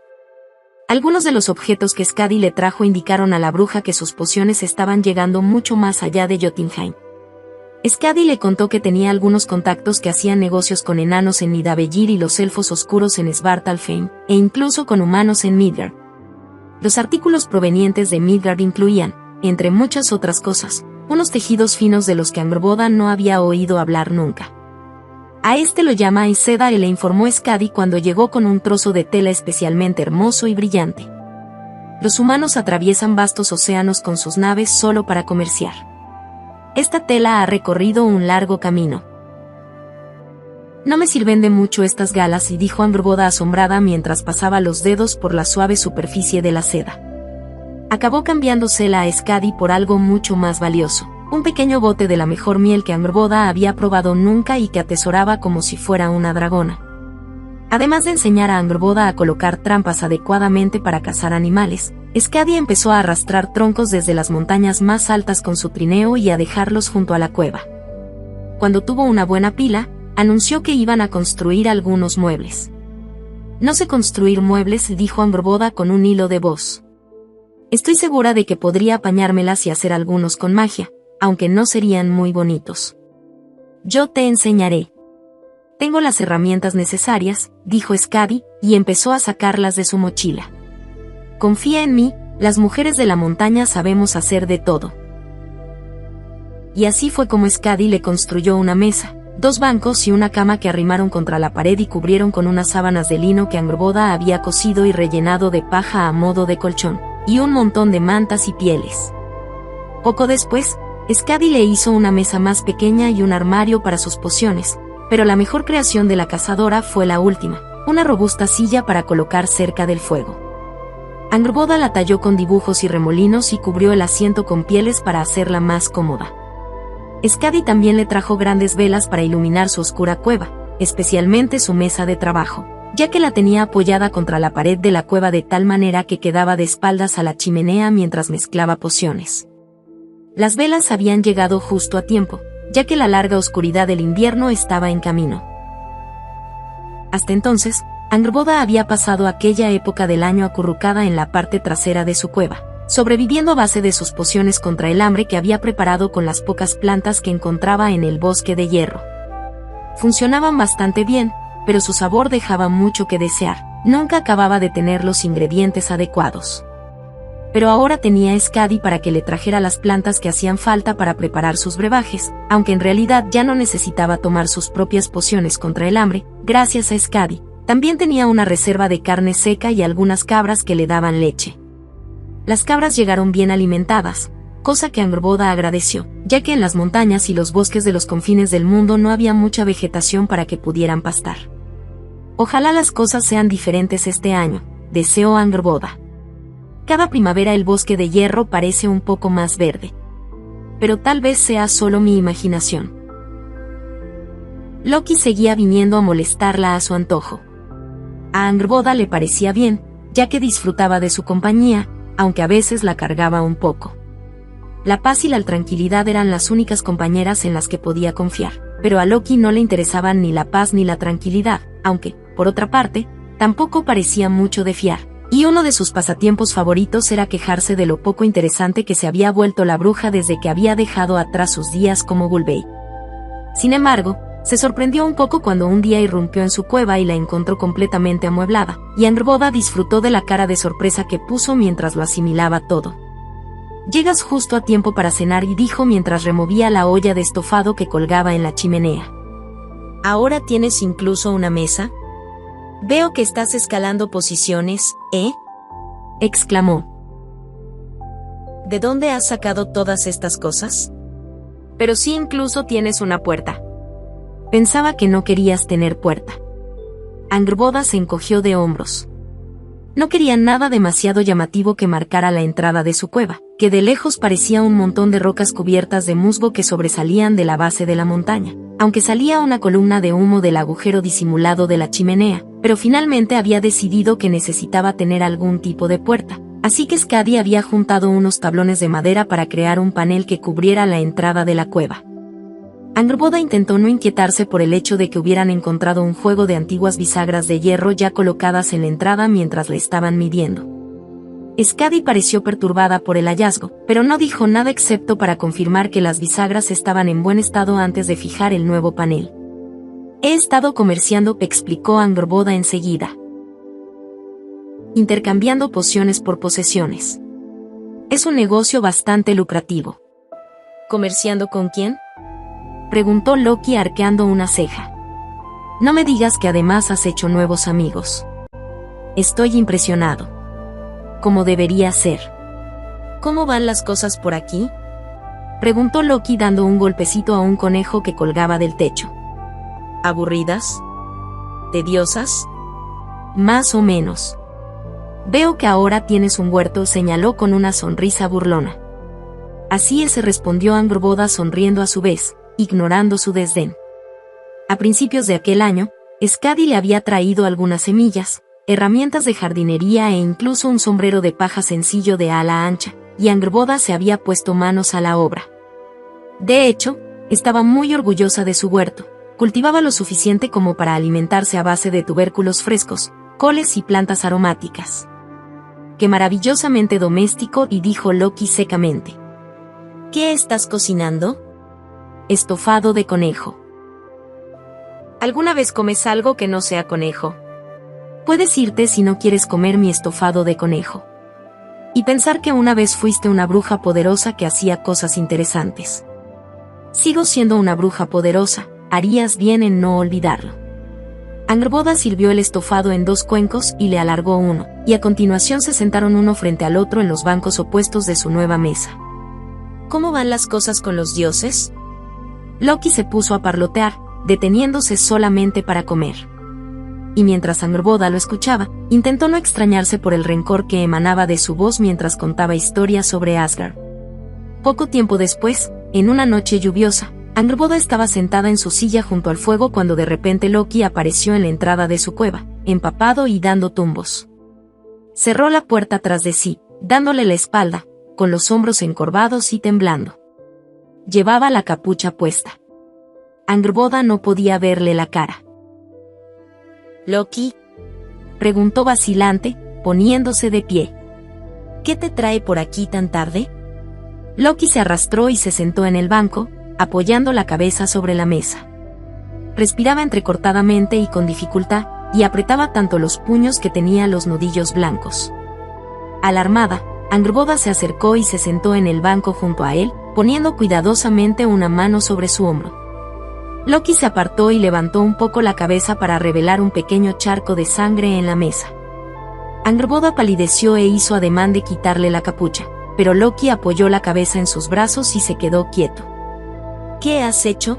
Algunos de los objetos que Skadi le trajo indicaron a la bruja que sus pociones estaban llegando mucho más allá de Jotunheim. Skadi le contó que tenía algunos contactos que hacían negocios con enanos en Nidavellir y los elfos oscuros en Svartalfheim, e incluso con humanos en Midgard. Los artículos provenientes de Midgard incluían, entre muchas otras cosas, unos tejidos finos de los que Angrboda no había oído hablar nunca. A este lo llama Aes Sedai, le informó Skadi cuando llegó con un trozo de tela especialmente hermoso y brillante. Los humanos atraviesan vastos océanos con sus naves solo para comerciar. Esta tela ha recorrido un largo camino. No me sirven de mucho estas galas, y dijo Angrboda asombrada mientras pasaba los dedos por la suave superficie de la seda. Acabó cambiándosela a Skadi por algo mucho más valioso, un pequeño bote de la mejor miel que Angrboda había probado nunca y que atesoraba como si fuera una dragona. Además de enseñar a Angrboda a colocar trampas adecuadamente para cazar animales, Skadi empezó a arrastrar troncos desde las montañas más altas con su trineo y a dejarlos junto a la cueva. Cuando tuvo una buena pila, anunció que iban a construir algunos muebles. No sé construir muebles, dijo Angrboda con un hilo de voz. Estoy segura de que podría apañármelas y hacer algunos con magia, aunque no serían muy bonitos. Yo te enseñaré. Tengo las herramientas necesarias, dijo Skadi, y empezó a sacarlas de su mochila. Confía en mí, las mujeres de la montaña sabemos hacer de todo. Y así fue como Skadi le construyó una mesa, 2 bancos y una cama que arrimaron contra la pared y cubrieron con unas sábanas de lino que Angrboda había cosido y rellenado de paja a modo de colchón, y un montón de mantas y pieles. Poco después, Skadi le hizo una mesa más pequeña y un armario para sus pociones, pero la mejor creación de la cazadora fue la última, una robusta silla para colocar cerca del fuego. Angrboda la talló con dibujos y remolinos y cubrió el asiento con pieles para hacerla más cómoda. Skadi también le trajo grandes velas para iluminar su oscura cueva, especialmente su mesa de trabajo, ya que la tenía apoyada contra la pared de la cueva de tal manera que quedaba de espaldas a la chimenea mientras mezclaba pociones. Las velas habían llegado justo a tiempo, ya que la larga oscuridad del invierno estaba en camino. Hasta entonces, Angrboda había pasado aquella época del año acurrucada en la parte trasera de su cueva, sobreviviendo a base de sus pociones contra el hambre que había preparado con las pocas plantas que encontraba en el bosque de hierro. Funcionaban bastante bien, pero su sabor dejaba mucho que desear, nunca acababa de tener los ingredientes adecuados. Pero ahora tenía a Skadi para que le trajera las plantas que hacían falta para preparar sus brebajes, aunque en realidad ya no necesitaba tomar sus propias pociones contra el hambre, gracias a Skadi. También tenía una reserva de carne seca y algunas cabras que le daban leche. Las cabras llegaron bien alimentadas, cosa que Angrboda agradeció, ya que en las montañas y los bosques de los confines del mundo no había mucha vegetación para que pudieran pastar. Ojalá las cosas sean diferentes este año, deseó Angrboda. Cada primavera el bosque de hierro parece un poco más verde. Pero tal vez sea solo mi imaginación. Loki seguía viniendo a molestarla a su antojo. A Angrboda le parecía bien, ya que disfrutaba de su compañía, aunque a veces la cargaba un poco. La paz y la tranquilidad eran las únicas compañeras en las que podía confiar, pero a Loki no le interesaban ni la paz ni la tranquilidad, aunque, por otra parte, tampoco parecía mucho de fiar. Y uno de sus pasatiempos favoritos era quejarse de lo poco interesante que se había vuelto la bruja desde que había dejado atrás sus días como Gulbei. Sin embargo, se sorprendió un poco cuando un día irrumpió en su cueva y la encontró completamente amueblada, y Angrboda disfrutó de la cara de sorpresa que puso mientras lo asimilaba todo. «Llegas justo a tiempo para cenar», y dijo mientras removía la olla de estofado que colgaba en la chimenea. ¿Ahora tienes incluso una mesa? Veo que estás escalando posiciones, ¿eh? Exclamó. ¿De dónde has sacado todas estas cosas? Pero sí, incluso tienes una puerta. Pensaba que no querías tener puerta. Angrboda se encogió de hombros. No quería nada demasiado llamativo que marcara la entrada de su cueva, que de lejos parecía un montón de rocas cubiertas de musgo que sobresalían de la base de la montaña, aunque salía una columna de humo del agujero disimulado de la chimenea, pero finalmente había decidido que necesitaba tener algún tipo de puerta, así que Skadi había juntado unos tablones de madera para crear un panel que cubriera la entrada de la cueva. Angrboda intentó no inquietarse por el hecho de que hubieran encontrado un juego de antiguas bisagras de hierro ya colocadas en la entrada mientras le estaban midiendo. Skadi pareció perturbada por el hallazgo, pero no dijo nada excepto para confirmar que las bisagras estaban en buen estado antes de fijar el nuevo panel. «He estado comerciando», explicó Angrboda enseguida. «Intercambiando pociones por posesiones. Es un negocio bastante lucrativo». ¿Comerciando con quién?, preguntó Loki arqueando una ceja. «No me digas que además has hecho nuevos amigos. Estoy impresionado. Como debería ser». ¿Cómo van las cosas por aquí?, preguntó Loki dando un golpecito a un conejo que colgaba del techo. ¿Aburridas? ¿Tediosas? Más o menos. Veo que ahora tienes un huerto, señaló con una sonrisa burlona. Así es, respondió Angrboda sonriendo a su vez, ignorando su desdén. A principios de aquel año, Skadi le había traído algunas semillas, herramientas de jardinería e incluso un sombrero de paja sencillo de ala ancha, y Angrboda se había puesto manos a la obra. De hecho, estaba muy orgullosa de su huerto. Cultivaba lo suficiente como para alimentarse a base de tubérculos frescos, coles y plantas aromáticas. ¡Qué maravillosamente doméstico!, y dijo Loki secamente. ¿Qué estás cocinando? Estofado de conejo. ¿Alguna vez comes algo que no sea conejo? Puedes irte si no quieres comer mi estofado de conejo. Y pensar que una vez fuiste una bruja poderosa que hacía cosas interesantes. Sigo siendo una bruja poderosa, harías bien en no olvidarlo. Angrboda sirvió el estofado en 2 cuencos y le alargó uno, y a continuación se sentaron uno frente al otro en los bancos opuestos de su nueva mesa. ¿Cómo van las cosas con los dioses? Loki se puso a parlotear, deteniéndose solamente para comer. Y mientras Angrboda lo escuchaba, intentó no extrañarse por el rencor que emanaba de su voz mientras contaba historias sobre Asgard. Poco tiempo después, en una noche lluviosa, Angrboda estaba sentada en su silla junto al fuego cuando de repente Loki apareció en la entrada de su cueva, empapado y dando tumbos. Cerró la puerta tras de sí, dándole la espalda, con los hombros encorvados y temblando. Llevaba la capucha puesta. Angrboda no podía verle la cara. ¿Loki? Preguntó vacilante, poniéndose de pie. ¿Qué te trae por aquí tan tarde? Loki se arrastró y se sentó en el banco, apoyando la cabeza sobre la mesa. Respiraba entrecortadamente y con dificultad, y apretaba tanto los puños que tenía los nudillos blancos. Alarmada, Angrboda se acercó y se sentó en el banco junto a él, poniendo cuidadosamente una mano sobre su hombro. Loki se apartó y levantó un poco la cabeza para revelar un pequeño charco de sangre en la mesa. Angrboda palideció e hizo ademán de quitarle la capucha, pero Loki apoyó la cabeza en sus brazos y se quedó quieto. ¿Qué has hecho?,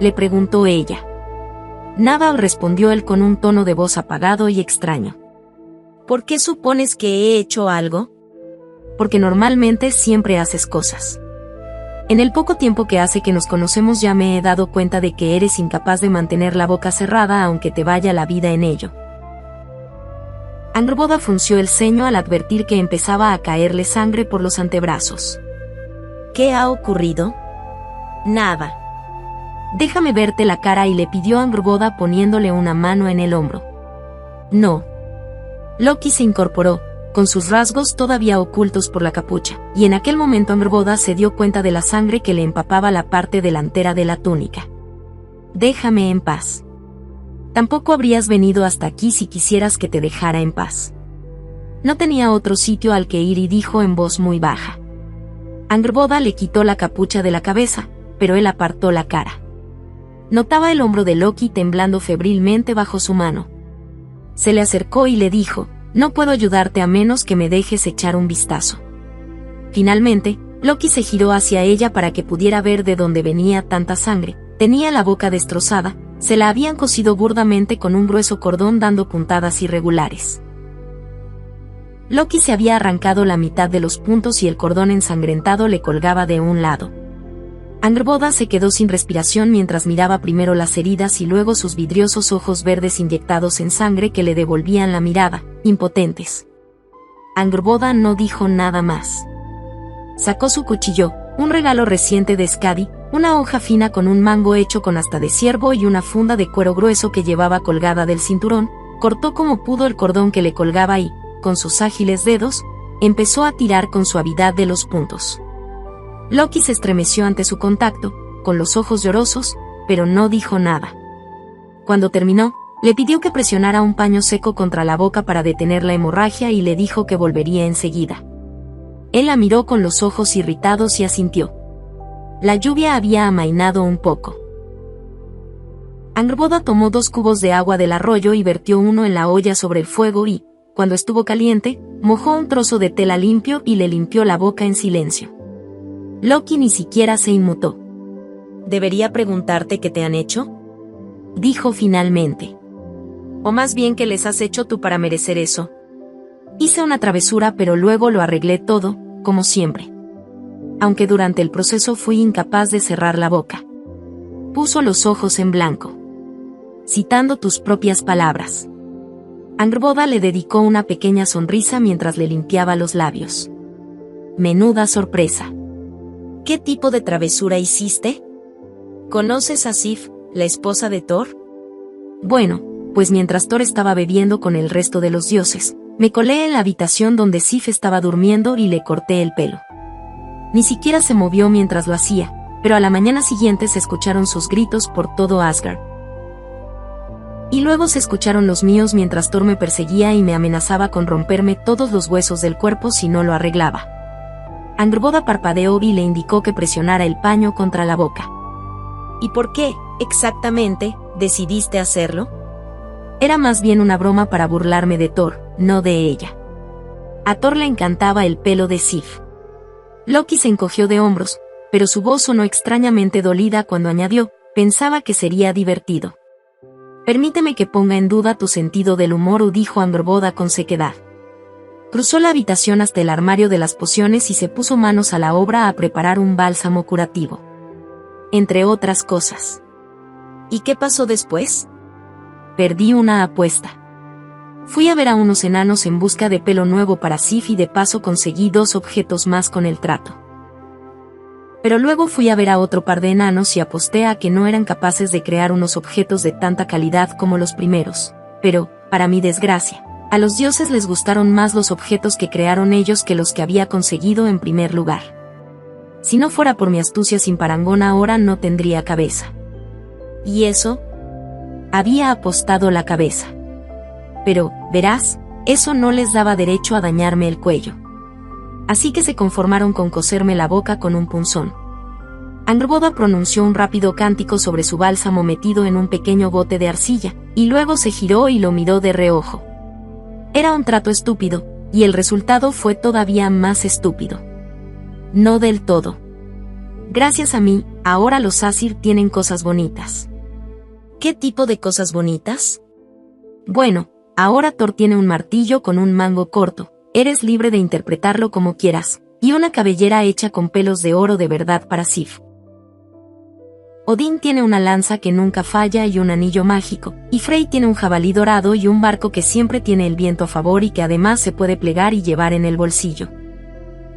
le preguntó ella. Nada, respondió él con un tono de voz apagado y extraño. ¿Por qué supones que he hecho algo? Porque normalmente siempre haces cosas. En el poco tiempo que hace que nos conocemos ya me he dado cuenta de que eres incapaz de mantener la boca cerrada aunque te vaya la vida en ello. Angrboda frunció el ceño al advertir que empezaba a caerle sangre por los antebrazos. ¿Qué ha ocurrido? Nada. Déjame verte la cara, y le pidió Angrboda poniéndole una mano en el hombro. No. Loki se incorporó, con sus rasgos todavía ocultos por la capucha, y en aquel momento Angrboda se dio cuenta de la sangre que le empapaba la parte delantera de la túnica. Déjame en paz. Tampoco habrías venido hasta aquí si quisieras que te dejara en paz. No tenía otro sitio al que ir, y dijo en voz muy baja. Angrboda le quitó la capucha de la cabeza, pero él apartó la cara. Notaba el hombro de Loki temblando febrilmente bajo su mano. Se le acercó y le dijo: no puedo ayudarte a menos que me dejes echar un vistazo. Finalmente, Loki se giró hacia ella para que pudiera ver de dónde venía tanta sangre. Tenía la boca destrozada, se la habían cosido burdamente con un grueso cordón dando puntadas irregulares. Loki se había arrancado la mitad de los puntos y el cordón ensangrentado le colgaba de un lado. Angrboda se quedó sin respiración mientras miraba primero las heridas y luego sus vidriosos ojos verdes inyectados en sangre que le devolvían la mirada, impotentes. Angrboda no dijo nada más. Sacó su cuchillo, un regalo reciente de Skadi, una hoja fina con un mango hecho con asta de ciervo y una funda de cuero grueso que llevaba colgada del cinturón, cortó como pudo el cordón que le colgaba y, con sus ágiles dedos, empezó a tirar con suavidad de los puntos. Loki se estremeció ante su contacto, con los ojos llorosos, pero no dijo nada. Cuando terminó, le pidió que presionara un paño seco contra la boca para detener la hemorragia y le dijo que volvería enseguida. Él la miró con los ojos irritados y asintió. La lluvia había amainado un poco. Angrboda tomó 2 cubos de agua del arroyo y vertió uno en la olla sobre el fuego y, cuando estuvo caliente, mojó un trozo de tela limpio y le limpió la boca en silencio. Loki ni siquiera se inmutó. ¿Debería preguntarte qué te han hecho?, dijo finalmente. O más bien, ¿qué les has hecho tú para merecer eso? Hice una travesura, pero luego lo arreglé todo, como siempre. Aunque durante el proceso fui incapaz de cerrar la boca. Puso los ojos en blanco. Citando tus propias palabras. Angrboda le dedicó una pequeña sonrisa mientras le limpiaba los labios. Menuda sorpresa. ¿Qué tipo de travesura hiciste? ¿Conoces a Sif, la esposa de Thor? Bueno, pues mientras Thor estaba bebiendo con el resto de los dioses, Me colé en la habitación donde Sif estaba durmiendo y le corté el pelo. Ni siquiera se movió mientras lo hacía, pero a la mañana siguiente se escucharon sus gritos por todo Asgard. Y luego se escucharon los míos mientras Thor me perseguía y me amenazaba con romperme todos los huesos del cuerpo si no lo arreglaba. Angrboda parpadeó y le indicó que presionara el paño contra la boca. ¿Y por qué, exactamente, decidiste hacerlo? Era más bien una broma para burlarme de Thor, no de ella. A Thor le encantaba el pelo de Sif. Loki se encogió de hombros, pero su voz sonó extrañamente dolida cuando añadió, pensaba que sería divertido. Permíteme que ponga en duda tu sentido del humor, dijo Angrboda con sequedad. Cruzó la habitación hasta el armario de las pociones y se puso manos a la obra a preparar un bálsamo curativo. Entre otras cosas. ¿Y qué pasó después? Perdí una apuesta. Fui a ver a unos enanos en busca de pelo nuevo para Sif y de paso conseguí 2 objetos más con el trato. Pero luego fui a ver a otro par de enanos y aposté a que no eran capaces de crear unos objetos de tanta calidad como los primeros. Pero, para mi desgracia, a los dioses les gustaron más los objetos que crearon ellos que los que había conseguido en primer lugar. Si no fuera por mi astucia sin parangón ahora no tendría cabeza. ¿Y eso? Había apostado la cabeza. Pero, verás, eso no les daba derecho a dañarme el cuello. Así que se conformaron con coserme la boca con un punzón. Angrboda pronunció un rápido cántico sobre su bálsamo metido en un pequeño bote de arcilla, y luego se giró y lo miró de reojo. Era un trato estúpido, y el resultado fue todavía más estúpido. No del todo. Gracias a mí, ahora los Asir tienen cosas bonitas. ¿Qué tipo de cosas bonitas? Bueno, ahora Thor tiene un martillo con un mango corto. Eres libre de interpretarlo como quieras, y una cabellera hecha con pelos de oro de verdad para Sif. Odín tiene una lanza que nunca falla y un anillo mágico, y Frey tiene un jabalí dorado y un barco que siempre tiene el viento a favor y que además se puede plegar y llevar en el bolsillo.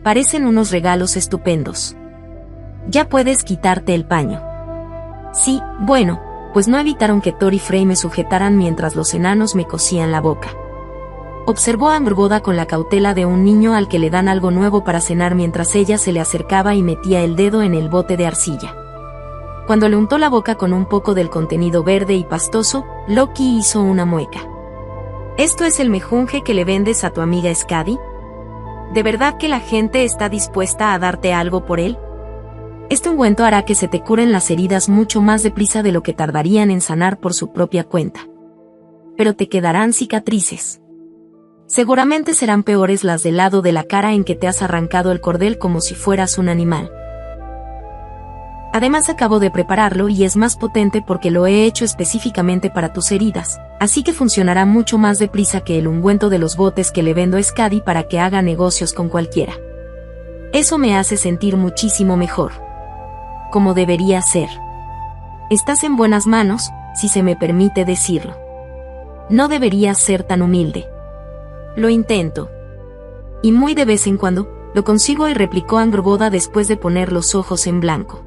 Parecen unos regalos estupendos. Ya puedes quitarte el paño. Sí, bueno, pues no evitaron que Thor y Frey me sujetaran mientras los enanos me cosían la boca. Observó a Angrboda con la cautela de un niño al que le dan algo nuevo para cenar mientras ella se le acercaba y metía el dedo en el bote de arcilla. Cuando le untó la boca con un poco del contenido verde y pastoso, Loki hizo una mueca. ¿Esto es el mejunje que le vendes a tu amiga Skadi? ¿De verdad que la gente está dispuesta a darte algo por él? Este ungüento hará que se te curen las heridas mucho más deprisa de lo que tardarían en sanar por su propia cuenta. Pero te quedarán cicatrices. Seguramente serán peores las del lado de la cara en que te has arrancado el cordel como si fueras un animal. Además acabo de prepararlo y es más potente porque lo he hecho específicamente para tus heridas, así que funcionará mucho más deprisa que el ungüento de los botes que le vendo a Skadi para que haga negocios con cualquiera. Eso me hace sentir muchísimo mejor. Como debería ser. Estás en buenas manos, si se me permite decirlo. No deberías ser tan humilde. Lo intento. Y muy de vez en cuando, lo consigo, y replicó Angrboda después de poner los ojos en blanco.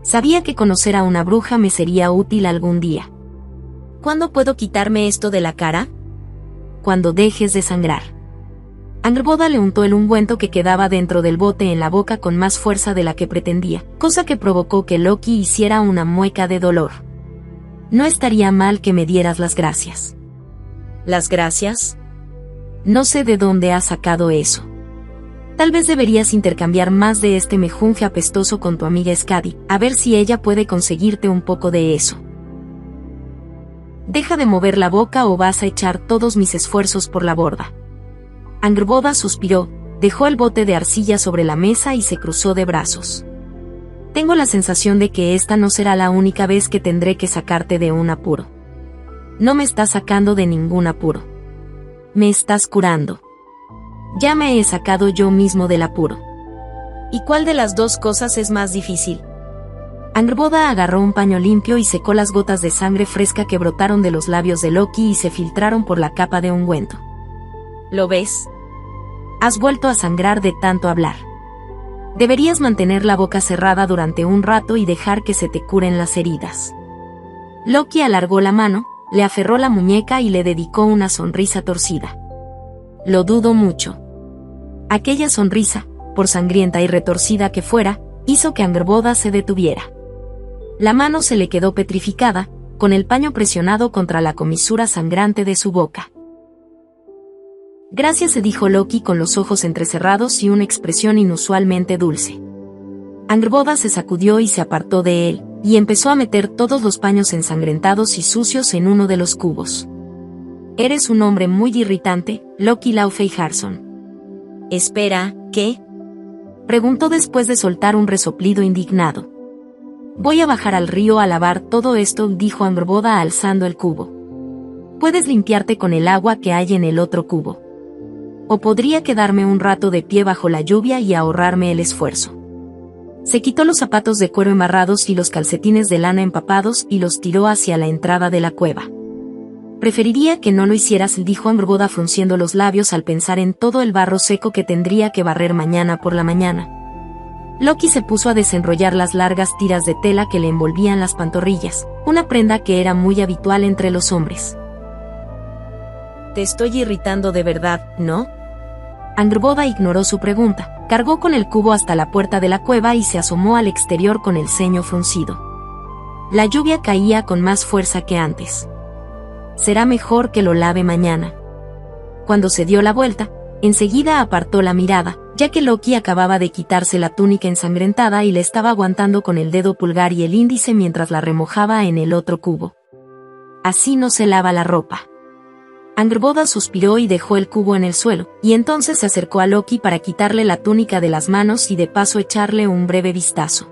Sabía que conocer a una bruja me sería útil algún día. ¿Cuándo puedo quitarme esto de la cara? Cuando dejes de sangrar. Angrboda le untó el ungüento que quedaba dentro del bote en la boca con más fuerza de la que pretendía, cosa que provocó que Loki hiciera una mueca de dolor. No estaría mal que me dieras las gracias. ¿Las gracias? No sé de dónde has sacado eso. Tal vez deberías intercambiar más de este mejunje apestoso con tu amiga Skadi, a ver si ella puede conseguirte un poco de eso. Deja de mover la boca o vas a echar todos mis esfuerzos por la borda. Angrboda suspiró, dejó el bote de arcilla sobre la mesa y se cruzó de brazos. Tengo la sensación de que esta no será la única vez que tendré que sacarte de un apuro. No me estás sacando de ningún apuro. Me estás curando. Ya me he sacado yo mismo del apuro. ¿Y cuál de las dos cosas es más difícil? Angrboda agarró un paño limpio y secó las gotas de sangre fresca que brotaron de los labios de Loki y se filtraron por la capa de ungüento. ¿Lo ves? Has vuelto a sangrar de tanto hablar. Deberías mantener la boca cerrada durante un rato y dejar que se te curen las heridas. Loki alargó la mano, le aferró la muñeca y le dedicó una sonrisa torcida. Lo dudo mucho. Aquella sonrisa, por sangrienta y retorcida que fuera, hizo que Angrboda se detuviera. La mano se le quedó petrificada, con el paño presionado contra la comisura sangrante de su boca. Gracias, se dijo Loki con los ojos entrecerrados y una expresión inusualmente dulce. Angrboda se sacudió y se apartó de él, y empezó a meter todos los paños ensangrentados y sucios en uno de los cubos. Eres un hombre muy irritante, Loki Laufey-Harson. Espera, ¿qué? Preguntó después de soltar un resoplido indignado. Voy a bajar al río a lavar todo esto, dijo Angrboda alzando el cubo. Puedes limpiarte con el agua que hay en el otro cubo. O podría quedarme un rato de pie bajo la lluvia y ahorrarme el esfuerzo. Se quitó los zapatos de cuero embarrados y los calcetines de lana empapados y los tiró hacia la entrada de la cueva. Preferiría que no lo hicieras, dijo Angrboda frunciendo los labios al pensar en todo el barro seco que tendría que barrer mañana por la mañana. Loki se puso a desenrollar las largas tiras de tela que le envolvían las pantorrillas, una prenda que era muy habitual entre los hombres. Te estoy irritando de verdad, ¿no? Angrboda ignoró su pregunta, cargó con el cubo hasta la puerta de la cueva y se asomó al exterior con el ceño fruncido. La lluvia caía con más fuerza que antes. Será mejor que lo lave mañana. Cuando se dio la vuelta, enseguida apartó la mirada, ya que Loki acababa de quitarse la túnica ensangrentada y le estaba aguantando con el dedo pulgar y el índice mientras la remojaba en el otro cubo. Así no se lava la ropa. Angrboda suspiró y dejó el cubo en el suelo, y entonces se acercó a Loki para quitarle la túnica de las manos y de paso echarle un breve vistazo.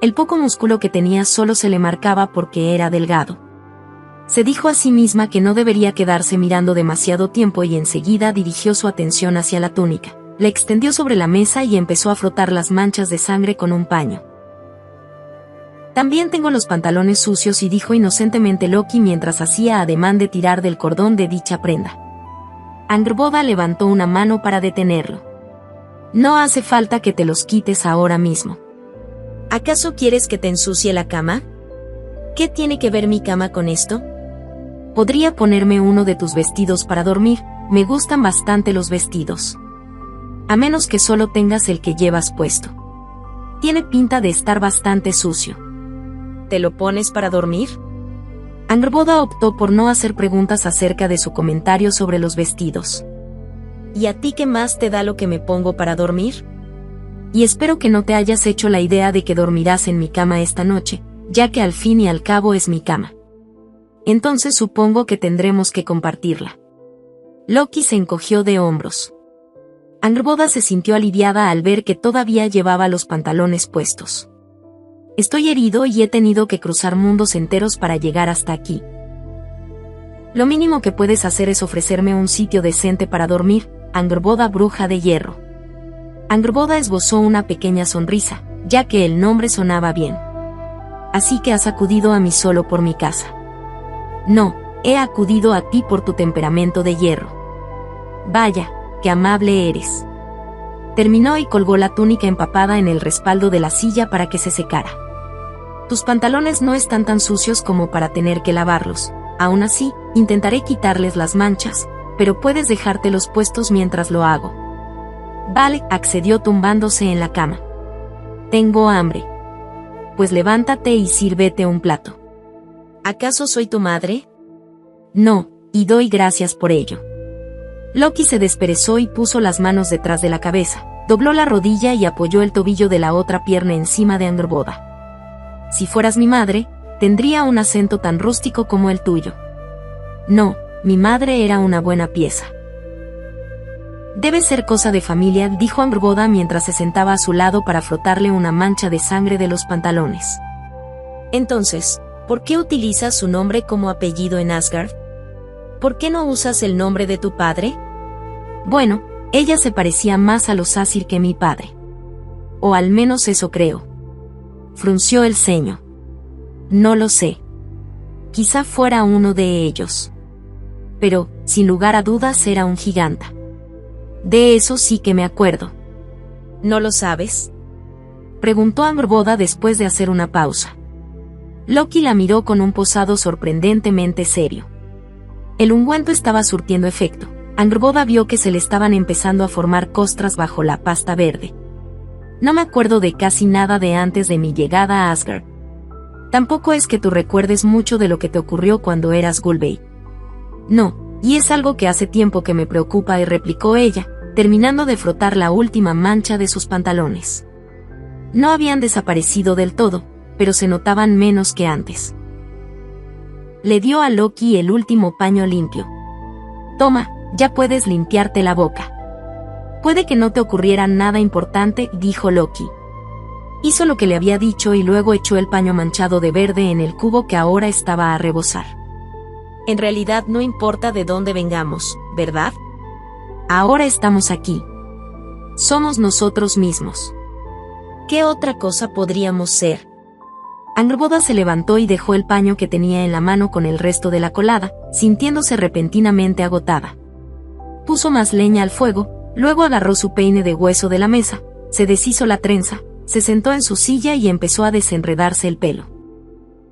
El poco músculo que tenía solo se le marcaba porque era delgado. Se dijo a sí misma que no debería quedarse mirando demasiado tiempo y enseguida dirigió su atención hacia la túnica. La extendió sobre la mesa y empezó a frotar las manchas de sangre con un paño. También tengo los pantalones sucios, y dijo inocentemente Loki mientras hacía ademán de tirar del cordón de dicha prenda. Angrboda levantó una mano para detenerlo. No hace falta que te los quites ahora mismo. ¿Acaso quieres que te ensucie la cama? ¿Qué tiene que ver mi cama con esto? Podría ponerme uno de tus vestidos para dormir, me gustan bastante los vestidos. A menos que solo tengas el que llevas puesto. Tiene pinta de estar bastante sucio. ¿Te lo pones para dormir? Angrboda optó por no hacer preguntas acerca de su comentario sobre los vestidos. ¿Y a ti qué más te da lo que me pongo para dormir? Y espero que no te hayas hecho la idea de que dormirás en mi cama esta noche, ya que al fin y al cabo es mi cama. Entonces supongo que tendremos que compartirla. Loki se encogió de hombros. Angrboda se sintió aliviada al ver que todavía llevaba los pantalones puestos. Estoy herido y he tenido que cruzar mundos enteros para llegar hasta aquí. Lo mínimo que puedes hacer es ofrecerme un sitio decente para dormir, Angrboda bruja de hierro. Angrboda esbozó una pequeña sonrisa, ya que el nombre sonaba bien. Así que has acudido a mí solo por mi casa. No, he acudido a ti por tu temperamento de hierro. Vaya, qué amable eres. Terminó y colgó la túnica empapada en el respaldo de la silla para que se secara. Tus pantalones no están tan sucios como para tener que lavarlos. Aún así, intentaré quitarles las manchas, pero puedes dejártelos puestos mientras lo hago. Vale, accedió tumbándose en la cama. Tengo hambre. Pues levántate y sírvete un plato. ¿Acaso soy tu madre? No, y doy gracias por ello. Loki se desperezó y puso las manos detrás de la cabeza, dobló la rodilla y apoyó el tobillo de la otra pierna encima de Angrboda. Si fueras mi madre, tendría un acento tan rústico como el tuyo. No, mi madre era una buena pieza. Debe ser cosa de familia, dijo Angrboda mientras se sentaba a su lado para frotarle una mancha de sangre de los pantalones. Entonces, ¿por qué utilizas su nombre como apellido en Asgard? ¿Por qué no usas el nombre de tu padre? Bueno, ella se parecía más a los Asir que mi padre. O al menos eso creo. Frunció el ceño. No lo sé. Quizá fuera uno de ellos. Pero, sin lugar a dudas, era un gigante. De eso sí que me acuerdo. ¿No lo sabes? Preguntó Angrboda después de hacer una pausa. Loki la miró con un posado sorprendentemente serio. El ungüento estaba surtiendo efecto, Angrboda vio que se le estaban empezando a formar costras bajo la pasta verde. No me acuerdo de casi nada de antes de mi llegada a Asgard. Tampoco es que tú recuerdes mucho de lo que te ocurrió cuando eras Gulbey. No, y es algo que hace tiempo que me preocupa, y replicó ella, terminando de frotar la última mancha de sus pantalones. No habían desaparecido del todo, pero se notaban menos que antes. Le dio a Loki el último paño limpio. Toma, ya puedes limpiarte la boca. Puede que no te ocurriera nada importante, dijo Loki. Hizo lo que le había dicho y luego echó el paño manchado de verde en el cubo que ahora estaba a rebosar. En realidad no importa de dónde vengamos, ¿verdad? Ahora estamos aquí. Somos nosotros mismos. ¿Qué otra cosa podríamos ser? Angrboda se levantó y dejó el paño que tenía en la mano con el resto de la colada, sintiéndose repentinamente agotada. Puso más leña al fuego, luego agarró su peine de hueso de la mesa, se deshizo la trenza, se sentó en su silla y empezó a desenredarse el pelo.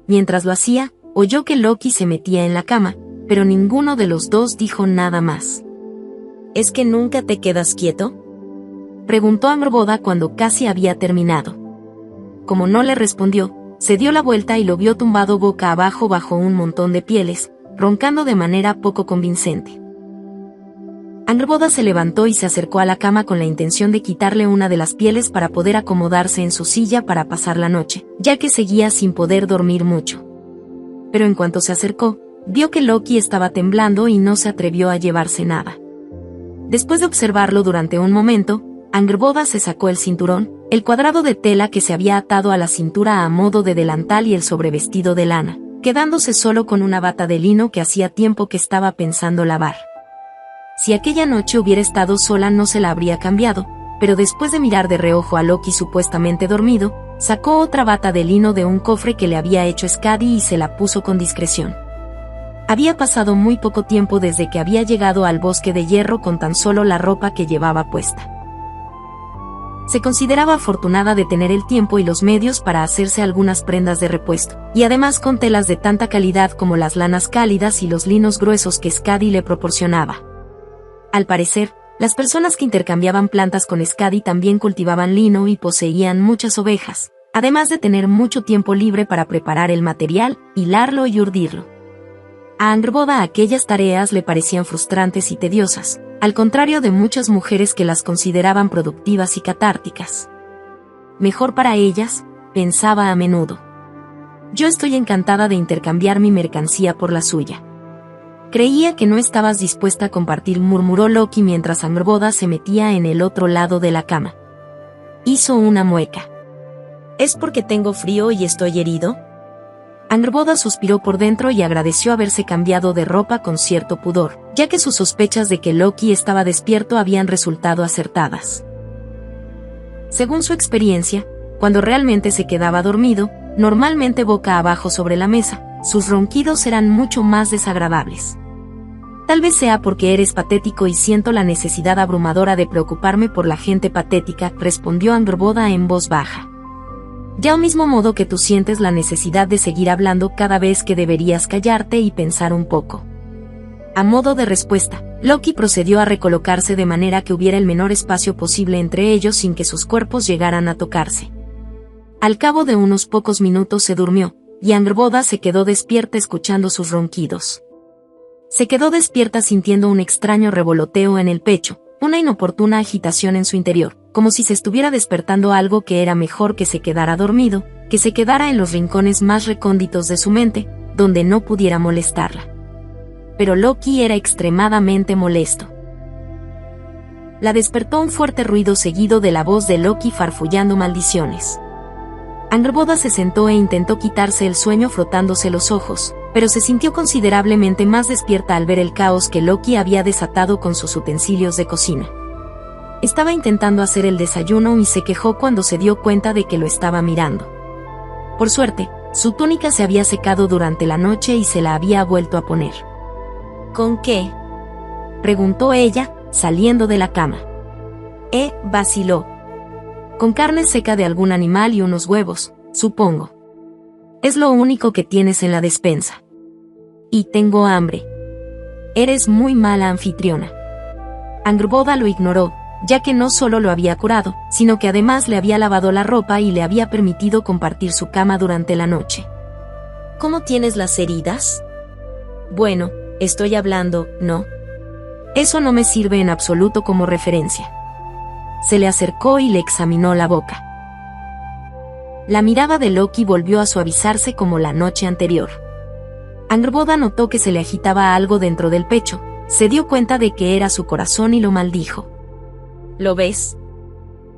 Mientras lo hacía, oyó que Loki se metía en la cama, pero ninguno de los dos dijo nada más. ¿Es que nunca te quedas quieto?, preguntó Angrboda cuando casi había terminado. Como no le respondió, se dio la vuelta y lo vio tumbado boca abajo bajo un montón de pieles, roncando de manera poco convincente. Angrboda se levantó y se acercó a la cama con la intención de quitarle una de las pieles para poder acomodarse en su silla para pasar la noche, ya que seguía sin poder dormir mucho. Pero en cuanto se acercó, vio que Loki estaba temblando y no se atrevió a llevarse nada. Después de observarlo durante un momento, Angrboda se sacó el cinturón, el cuadrado de tela que se había atado a la cintura a modo de delantal y el sobrevestido de lana, quedándose solo con una bata de lino que hacía tiempo que estaba pensando lavar. Si aquella noche hubiera estado sola no se la habría cambiado, pero después de mirar de reojo a Loki supuestamente dormido, sacó otra bata de lino de un cofre que le había hecho Skadi y se la puso con discreción. Había pasado muy poco tiempo desde que había llegado al bosque de hierro con tan solo la ropa que llevaba puesta. Se consideraba afortunada de tener el tiempo y los medios para hacerse algunas prendas de repuesto, y además con telas de tanta calidad como las lanas cálidas y los linos gruesos que Skadi le proporcionaba. Al parecer, las personas que intercambiaban plantas con Skadi también cultivaban lino y poseían muchas ovejas, además de tener mucho tiempo libre para preparar el material, hilarlo y urdirlo. A Angrboda aquellas tareas le parecían frustrantes y tediosas, al contrario de muchas mujeres que las consideraban productivas y catárticas. Mejor para ellas, pensaba a menudo. Yo estoy encantada de intercambiar mi mercancía por la suya. Creía que no estabas dispuesta a compartir, murmuró Loki mientras Angrboda se metía en el otro lado de la cama. Hizo una mueca. ¿Es porque tengo frío y estoy herido? Angrboda suspiró por dentro y agradeció haberse cambiado de ropa con cierto pudor, ya que sus sospechas de que Loki estaba despierto habían resultado acertadas. Según su experiencia, cuando realmente se quedaba dormido, normalmente boca abajo sobre la mesa, sus ronquidos eran mucho más desagradables. Tal vez sea porque eres patético y siento la necesidad abrumadora de preocuparme por la gente patética, respondió Angrboda en voz baja. Ya al mismo modo que tú sientes la necesidad de seguir hablando cada vez que deberías callarte y pensar un poco. A modo de respuesta, Loki procedió a recolocarse de manera que hubiera el menor espacio posible entre ellos sin que sus cuerpos llegaran a tocarse. Al cabo de unos pocos minutos se durmió, y Angrboda se quedó despierta escuchando sus ronquidos. Se quedó despierta sintiendo un extraño revoloteo en el pecho, una inoportuna agitación en su interior, como si se estuviera despertando algo que era mejor que se quedara dormido, que se quedara en los rincones más recónditos de su mente, donde no pudiera molestarla. Pero Loki era extremadamente molesto. La despertó un fuerte ruido seguido de la voz de Loki farfullando maldiciones. Angrboda se sentó e intentó quitarse el sueño frotándose los ojos, pero se sintió considerablemente más despierta al ver el caos que Loki había desatado con sus utensilios de cocina. Estaba intentando hacer el desayuno y se quejó cuando se dio cuenta de que lo estaba mirando. Por suerte, su túnica se había secado durante la noche y se la había vuelto a poner. ¿Con qué?, preguntó ella, saliendo de la cama. Vaciló. Con carne seca de algún animal y unos huevos, supongo. Es lo único que tienes en la despensa. Y tengo hambre. Eres muy mala anfitriona. Angrboda lo ignoró, ya que no solo lo había curado, sino que además le había lavado la ropa y le había permitido compartir su cama durante la noche. ¿Cómo tienes las heridas? Bueno, estoy hablando, ¿no? Eso no me sirve en absoluto como referencia. Se le acercó y le examinó la boca. La mirada de Loki volvió a suavizarse como la noche anterior. Angrboda notó que se le agitaba algo dentro del pecho, se dio cuenta de que era su corazón y lo maldijo. ¿Lo ves?,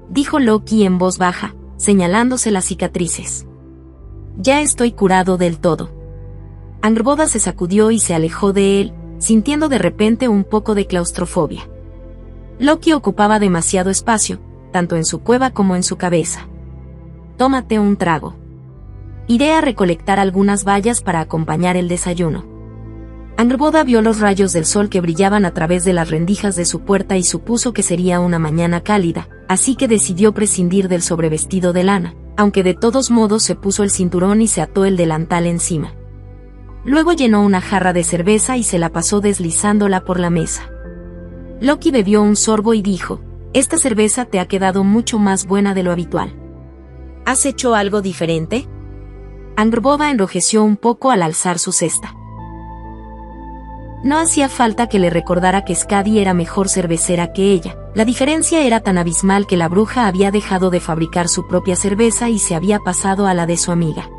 dijo Loki en voz baja, señalándose las cicatrices. Ya estoy curado del todo. Angrboda se sacudió y se alejó de él, sintiendo de repente un poco de claustrofobia. Loki ocupaba demasiado espacio, tanto en su cueva como en su cabeza. Tómate un trago. Iré a recolectar algunas bayas para acompañar el desayuno. Angrboda vio los rayos del sol que brillaban a través de las rendijas de su puerta y supuso que sería una mañana cálida, así que decidió prescindir del sobrevestido de lana, aunque de todos modos se puso el cinturón y se ató el delantal encima. Luego llenó una jarra de cerveza y se la pasó deslizándola por la mesa. Loki bebió un sorbo y dijo: «Esta cerveza te ha quedado mucho más buena de lo habitual». ¿Has hecho algo diferente? Angrboda enrojeció un poco al alzar su cesta. No hacía falta que le recordara que Skadi era mejor cervecera que ella. La diferencia era tan abismal que la bruja había dejado de fabricar su propia cerveza y se había pasado a la de su amiga.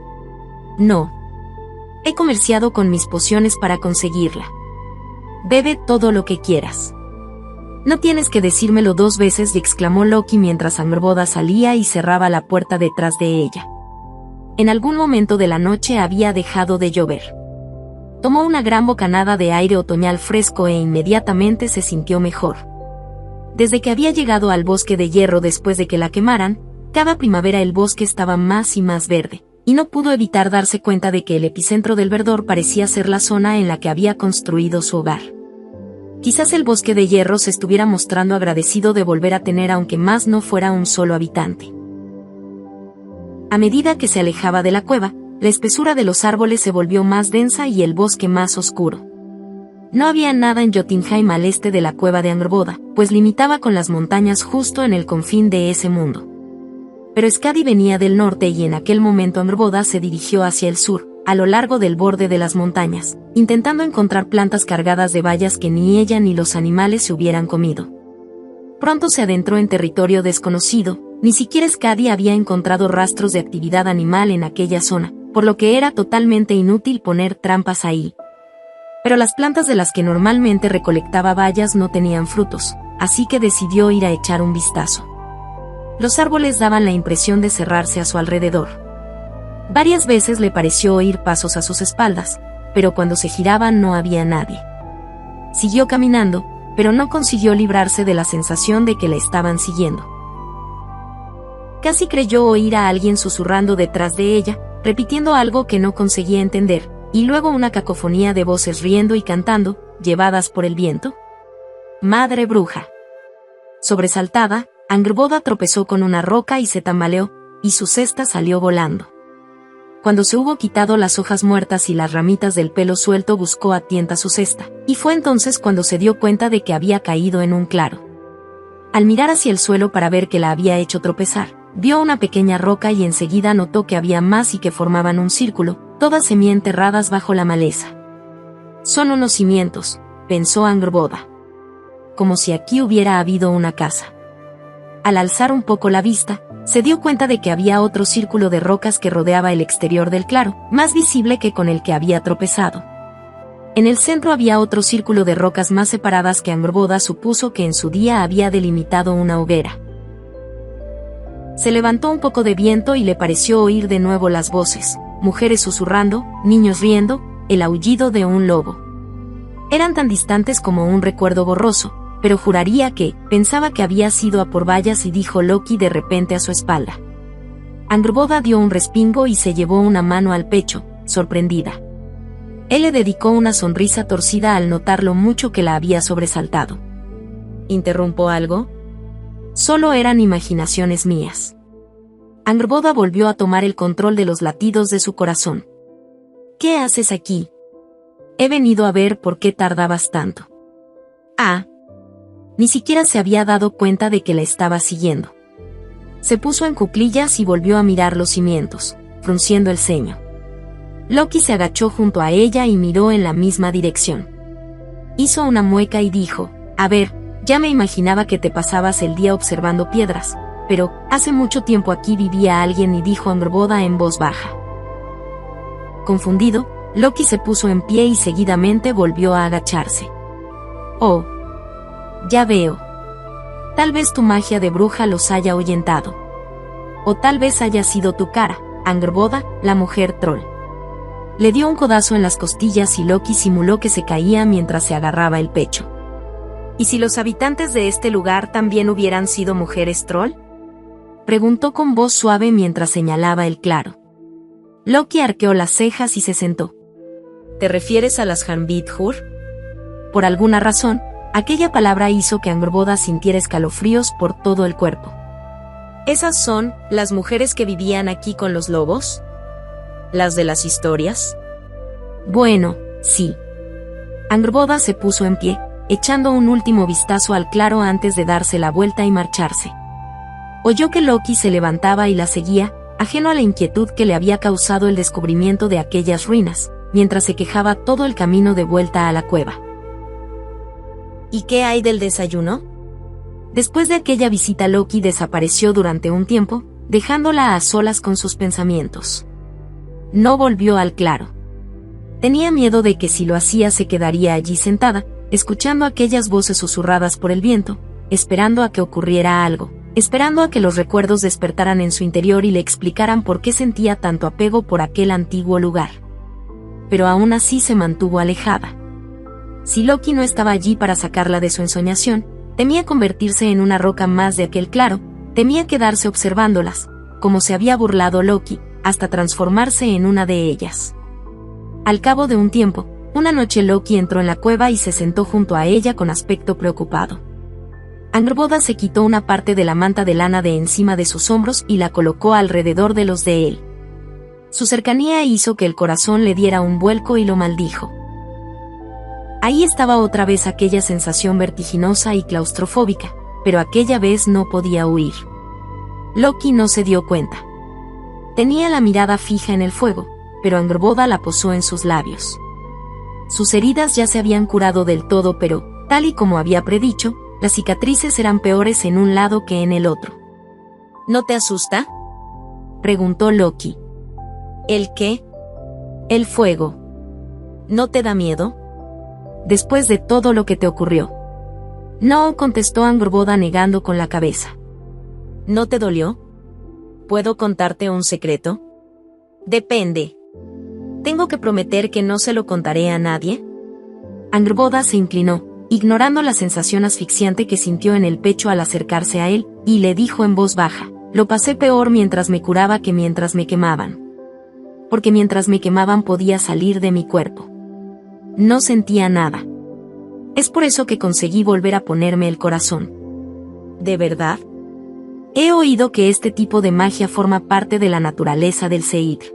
No. He comerciado con mis pociones para conseguirla. Bebe todo lo que quieras. No tienes que decírmelo 2 veces, exclamó Loki mientras Angrboda salía y cerraba la puerta detrás de ella. En algún momento de la noche había dejado de llover. Tomó una gran bocanada de aire otoñal fresco e inmediatamente se sintió mejor. Desde que había llegado al bosque de hierro después de que la quemaran, cada primavera el bosque estaba más y más verde, y no pudo evitar darse cuenta de que el epicentro del verdor parecía ser la zona en la que había construido su hogar. Quizás el bosque de hierro se estuviera mostrando agradecido de volver a tener, aunque más no fuera un solo habitante. A medida que se alejaba de la cueva, la espesura de los árboles se volvió más densa y el bosque más oscuro. No había nada en Jotunheim al este de la cueva de Angrboda, pues limitaba con las montañas justo en el confín de ese mundo. Pero Skadi venía del norte y en aquel momento Angrboda se dirigió hacia el sur, a lo largo del borde de las montañas, intentando encontrar plantas cargadas de bayas que ni ella ni los animales se hubieran comido. Pronto se adentró en territorio desconocido, ni siquiera Skadi había encontrado rastros de actividad animal en aquella zona, por lo que era totalmente inútil poner trampas ahí. Pero las plantas de las que normalmente recolectaba bayas no tenían frutos, así que decidió ir a echar un vistazo. Los árboles daban la impresión de cerrarse a su alrededor. Varias veces le pareció oír pasos a sus espaldas, pero cuando se giraban no había nadie. Siguió caminando, pero no consiguió librarse de la sensación de que la estaban siguiendo. Casi creyó oír a alguien susurrando detrás de ella, repitiendo algo que no conseguía entender, y luego una cacofonía de voces riendo y cantando, llevadas por el viento. ¡Madre bruja! Sobresaltada, Angrboda tropezó con una roca y se tambaleó, y su cesta salió volando. Cuando se hubo quitado las hojas muertas y las ramitas del pelo suelto, buscó a tientas su cesta, y fue entonces cuando se dio cuenta de que había caído en un claro. Al mirar hacia el suelo para ver qué la había hecho tropezar, vio una pequeña roca y enseguida notó que había más y que formaban un círculo, todas semienterradas bajo la maleza. Son unos cimientos, pensó Angrboda. Como si aquí hubiera habido una casa. Al alzar un poco la vista, se dio cuenta de que había otro círculo de rocas que rodeaba el exterior del claro, más visible que con el que había tropezado. En el centro había otro círculo de rocas más separadas que Angrboda supuso que en su día había delimitado una hoguera. Se levantó un poco de viento y le pareció oír de nuevo las voces, mujeres susurrando, niños riendo, el aullido de un lobo. Eran tan distantes como un recuerdo borroso, pero juraría que, pensaba que había sido a por bayas, y dijo Loki de repente a su espalda. Angrboda dio un respingo y se llevó una mano al pecho, sorprendida. Él le dedicó una sonrisa torcida al notar lo mucho que la había sobresaltado. ¿Interrumpo algo? Solo eran imaginaciones mías. Angrboda volvió a tomar el control de los latidos de su corazón. ¿Qué haces aquí? He venido a ver por qué tardabas tanto. Ah. Ni siquiera se había dado cuenta de que la estaba siguiendo. Se puso en cuclillas y volvió a mirar los cimientos, frunciendo el ceño. Loki se agachó junto a ella y miró en la misma dirección. Hizo una mueca y dijo: «A ver, ya me imaginaba que te pasabas el día observando piedras, pero hace mucho tiempo aquí vivía alguien», y dijo Angrboda en voz baja. Confundido, Loki se puso en pie y seguidamente volvió a agacharse. «Oh, ya veo. Tal vez tu magia de bruja los haya ahuyentado. O tal vez haya sido tu cara, Angrboda, la mujer troll». Le dio un codazo en las costillas y Loki simuló que se caía mientras se agarraba el pecho. ¿Y si los habitantes de este lugar también hubieran sido mujeres troll?, preguntó con voz suave mientras señalaba el claro. Loki arqueó las cejas y se sentó. ¿Te refieres a las Hanbithur? Por alguna razón, aquella palabra hizo que Angrboda sintiera escalofríos por todo el cuerpo. ¿Esas son las mujeres que vivían aquí con los lobos? ¿Las de las historias? Bueno, sí. Angrboda se puso en pie, echando un último vistazo al claro antes de darse la vuelta y marcharse. Oyó que Loki se levantaba y la seguía, ajeno a la inquietud que le había causado el descubrimiento de aquellas ruinas, mientras se quejaba todo el camino de vuelta a la cueva. ¿Y qué hay del desayuno? Después de aquella visita, Loki desapareció durante un tiempo, dejándola a solas con sus pensamientos. No volvió al claro. Tenía miedo de que si lo hacía se quedaría allí sentada, escuchando aquellas voces susurradas por el viento, esperando a que ocurriera algo, esperando a que los recuerdos despertaran en su interior y le explicaran por qué sentía tanto apego por aquel antiguo lugar. Pero aún así se mantuvo alejada. Si Loki no estaba allí para sacarla de su ensoñación, temía convertirse en una roca más de aquel claro, temía quedarse observándolas, como se había burlado Loki, hasta transformarse en una de ellas. Al cabo de un tiempo, una noche Loki entró en la cueva y se sentó junto a ella con aspecto preocupado. Angrboda se quitó una parte de la manta de lana de encima de sus hombros y la colocó alrededor de los de él. Su cercanía hizo que el corazón le diera un vuelco y lo maldijo. Ahí estaba otra vez aquella sensación vertiginosa y claustrofóbica, pero aquella vez no podía huir. Loki no se dio cuenta. Tenía la mirada fija en el fuego, pero Angrboda la posó en sus labios. Sus heridas ya se habían curado del todo, pero, tal y como había predicho, las cicatrices eran peores en un lado que en el otro. ¿No te asusta?, preguntó Loki. ¿El qué? El fuego. ¿No te da miedo? Después de todo lo que te ocurrió. No, contestó Angrboda negando con la cabeza. ¿No te dolió? ¿Puedo contarte un secreto? Depende. ¿Tengo que prometer que no se lo contaré a nadie? Angrboda se inclinó, ignorando la sensación asfixiante que sintió en el pecho al acercarse a él, y le dijo en voz baja: lo pasé peor mientras me curaba que mientras me quemaban. Porque mientras me quemaban podía salir de mi cuerpo. No sentía nada. Es por eso que conseguí volver a ponerme el corazón. ¿De verdad? He oído que este tipo de magia forma parte de la naturaleza del Seidr.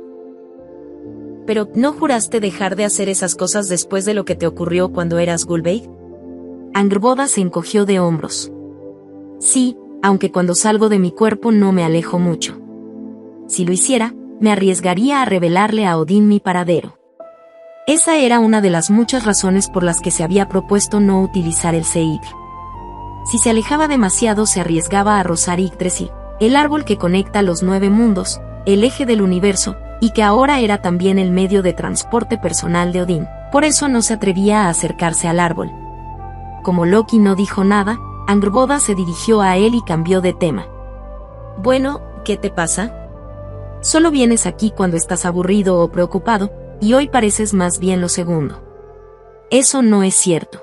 ¿Pero no juraste dejar de hacer esas cosas después de lo que te ocurrió cuando eras Gulveig? Angrboda se encogió de hombros. Sí, aunque cuando salgo de mi cuerpo no me alejo mucho. Si lo hiciera, me arriesgaría a revelarle a Odín mi paradero. Esa era una de las muchas razones por las que se había propuesto no utilizar el Seidr. Si se alejaba demasiado se arriesgaba a rozar Yggdrasil, el árbol que conecta los 9 mundos, el eje del universo, y que ahora era también el medio de transporte personal de Odín. Por eso no se atrevía a acercarse al árbol. Como Loki no dijo nada, Angrboda se dirigió a él y cambió de tema. Bueno, ¿qué te pasa? Solo vienes aquí cuando estás aburrido o preocupado, y hoy pareces más bien lo segundo. Eso no es cierto.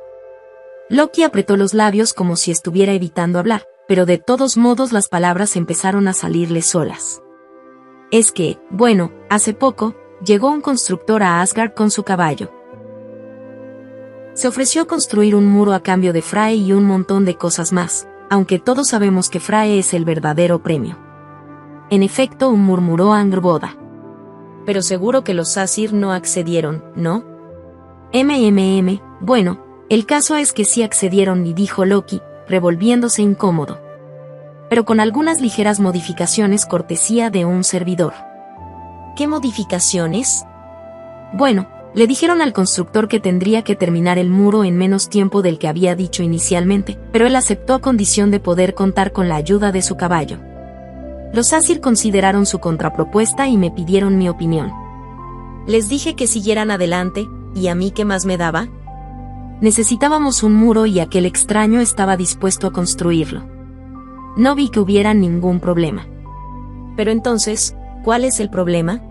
Loki apretó los labios como si estuviera evitando hablar, pero de todos modos las palabras empezaron a salirle solas. Es que, bueno, hace poco, llegó un constructor a Asgard con su caballo. Se ofreció a construir un muro a cambio de Frey y un montón de cosas más, aunque todos sabemos que Frey es el verdadero premio. En efecto, murmuró Angrboda. Pero seguro que los Asir no accedieron, ¿no? Bueno, el caso es que sí accedieron, y dijo Loki, revolviéndose incómodo. Pero con algunas ligeras modificaciones cortesía de un servidor. ¿Qué modificaciones? Bueno, le dijeron al constructor que tendría que terminar el muro en menos tiempo del que había dicho inicialmente, pero él aceptó a condición de poder contar con la ayuda de su caballo. Los Asir consideraron su contrapropuesta y me pidieron mi opinión. Les dije que siguieran adelante, ¿y a mí qué más me daba? Necesitábamos un muro y aquel extraño estaba dispuesto a construirlo. No vi que hubiera ningún problema. Pero entonces, ¿cuál es el problema?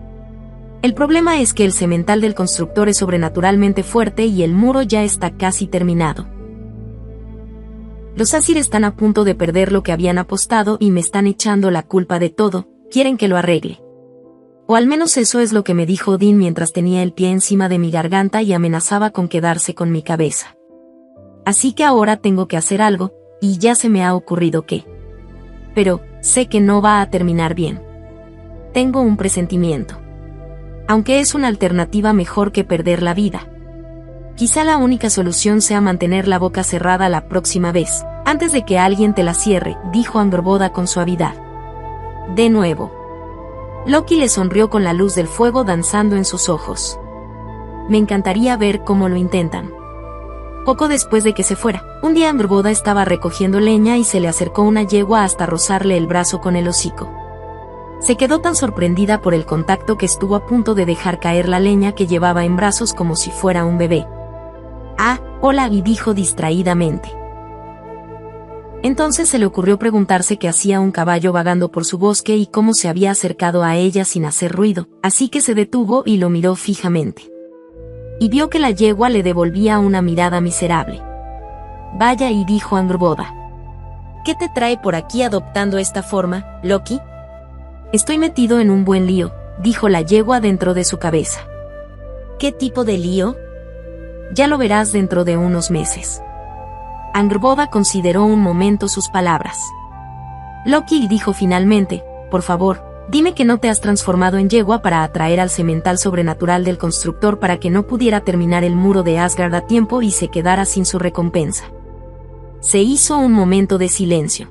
El problema es que el semental del constructor es sobrenaturalmente fuerte y el muro ya está casi terminado. Los Asir están a punto de perder lo que habían apostado y me están echando la culpa de todo, quieren que lo arregle. O al menos eso es lo que me dijo Odín mientras tenía el pie encima de mi garganta y amenazaba con quedarse con mi cabeza. Así que ahora tengo que hacer algo, y ya se me ha ocurrido qué. Pero, sé que no va a terminar bien. Tengo un presentimiento. Aunque es una alternativa mejor que perder la vida. Quizá la única solución sea mantener la boca cerrada la próxima vez, antes de que alguien te la cierre, dijo Angrboda con suavidad. De nuevo. Loki le sonrió con la luz del fuego danzando en sus ojos. Me encantaría ver cómo lo intentan. Poco después de que se fuera, un día Angrboda estaba recogiendo leña y se le acercó una yegua hasta rozarle el brazo con el hocico. Se quedó tan sorprendida por el contacto que estuvo a punto de dejar caer la leña que llevaba en brazos como si fuera un bebé. «Ah, hola», y dijo distraídamente. Entonces se le ocurrió preguntarse qué hacía un caballo vagando por su bosque y cómo se había acercado a ella sin hacer ruido, así que se detuvo y lo miró fijamente. Y vio que la yegua le devolvía una mirada miserable. «Vaya», y dijo Angrboda. «¿Qué te trae por aquí adoptando esta forma, Loki?» «Estoy metido en un buen lío», dijo la yegua dentro de su cabeza. «¿Qué tipo de lío?» «Ya lo verás dentro de unos meses». Angrboda consideró un momento sus palabras. «Loki», dijo finalmente, «por favor, dime que no te has transformado en yegua para atraer al semental sobrenatural del constructor para que no pudiera terminar el muro de Asgard a tiempo y se quedara sin su recompensa». Se hizo un momento de silencio.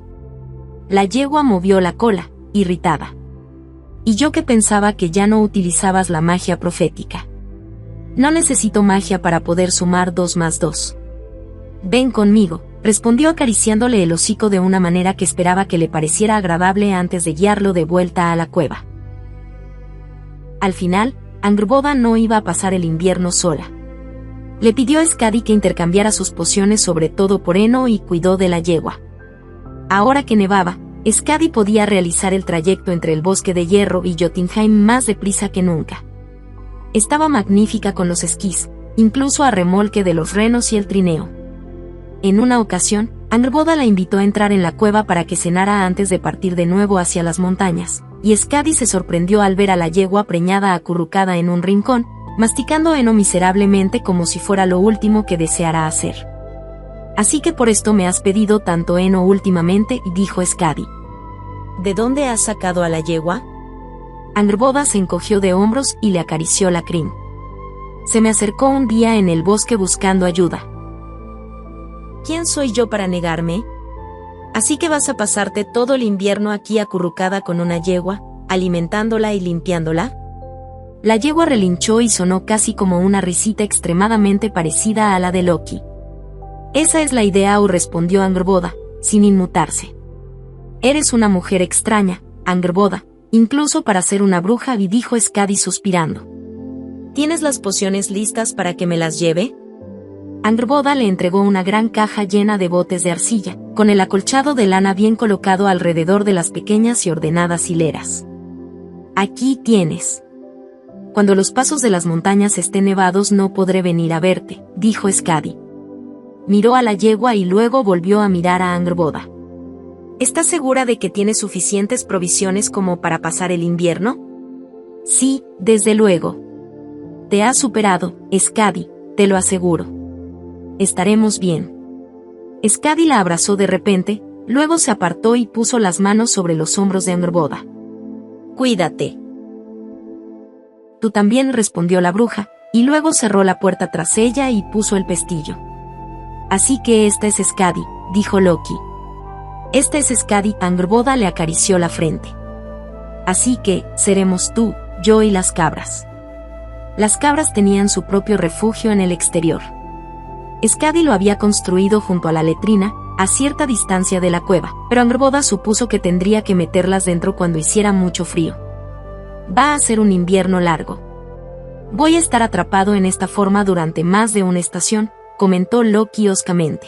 La yegua movió la cola, irritada. «Y yo que pensaba que ya no utilizabas la magia profética». «No necesito magia para poder sumar 2 más 2. «Ven conmigo», respondió acariciándole el hocico de una manera que esperaba que le pareciera agradable antes de guiarlo de vuelta a la cueva. Al final, Angrboda no iba a pasar el invierno sola. Le pidió a Skadi que intercambiara sus pociones sobre todo por heno y cuidó de la yegua. Ahora que nevaba, Skadi podía realizar el trayecto entre el bosque de hierro y Jotunheim más deprisa que nunca. Estaba magnífica con los esquís, incluso a remolque de los renos y el trineo. En una ocasión, Angrboda la invitó a entrar en la cueva para que cenara antes de partir de nuevo hacia las montañas, y Skadi se sorprendió al ver a la yegua preñada acurrucada en un rincón, masticando heno miserablemente como si fuera lo último que deseara hacer. «Así que por esto me has pedido tanto heno últimamente», dijo Skadi. «¿De dónde has sacado a la yegua?» Angrboda se encogió de hombros y le acarició la crin. «Se me acercó un día en el bosque buscando ayuda». «¿Quién soy yo para negarme? Así que vas a pasarte todo el invierno aquí acurrucada con una yegua, alimentándola y limpiándola». La yegua relinchó y sonó casi como una risita extremadamente parecida a la de Loki. «Esa es la idea», respondió Angrboda, sin inmutarse. «Eres una mujer extraña, Angrboda, incluso para ser una bruja», dijo Skadi suspirando. «¿Tienes las pociones listas para que me las lleve?» Angrboda le entregó una gran caja llena de botes de arcilla, con el acolchado de lana bien colocado alrededor de las pequeñas y ordenadas hileras. «Aquí tienes. Cuando los pasos de las montañas estén nevados no podré venir a verte», dijo Skadi. Miró a la yegua y luego volvió a mirar a Angrboda. «¿Estás segura de que tienes suficientes provisiones como para pasar el invierno?» «Sí, desde luego. Te has superado, Skadi, te lo aseguro. Estaremos bien». Skadi la abrazó de repente, luego se apartó y puso las manos sobre los hombros de Angrboda. «Cuídate». «Tú también», respondió la bruja, y luego cerró la puerta tras ella y puso el pestillo. «Así que esta es Skadi, dijo Loki. Esta es Skadi. Angrboda le acarició la frente. Así que, seremos tú, yo y las cabras. Las cabras tenían su propio refugio en el exterior. Skadi lo había construido junto a la letrina, a cierta distancia de la cueva, pero Angrboda supuso que tendría que meterlas dentro cuando hiciera mucho frío. Va a ser un invierno largo. Voy a estar atrapado en esta forma durante más de una estación, comentó Loki hoscamente.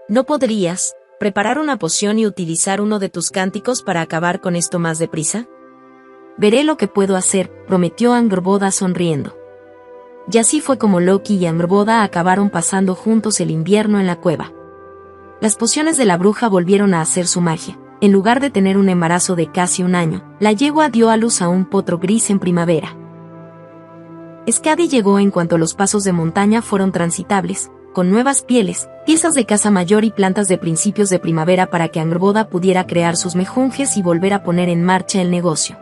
¿No podrías preparar una poción y utilizar uno de tus cánticos para acabar con esto más deprisa? Veré lo que puedo hacer, prometió Angrboda sonriendo. Y así fue como Loki y Angrboda acabaron pasando juntos el invierno en la cueva. Las pociones de la bruja volvieron a hacer su magia. En lugar de tener un embarazo de casi un año, la yegua dio a luz a un potro gris en primavera. Skadi llegó en cuanto los pasos de montaña fueron transitables, con nuevas pieles, piezas de caza mayor y plantas de principios de primavera para que Angrboda pudiera crear sus mejunjes y volver a poner en marcha el negocio.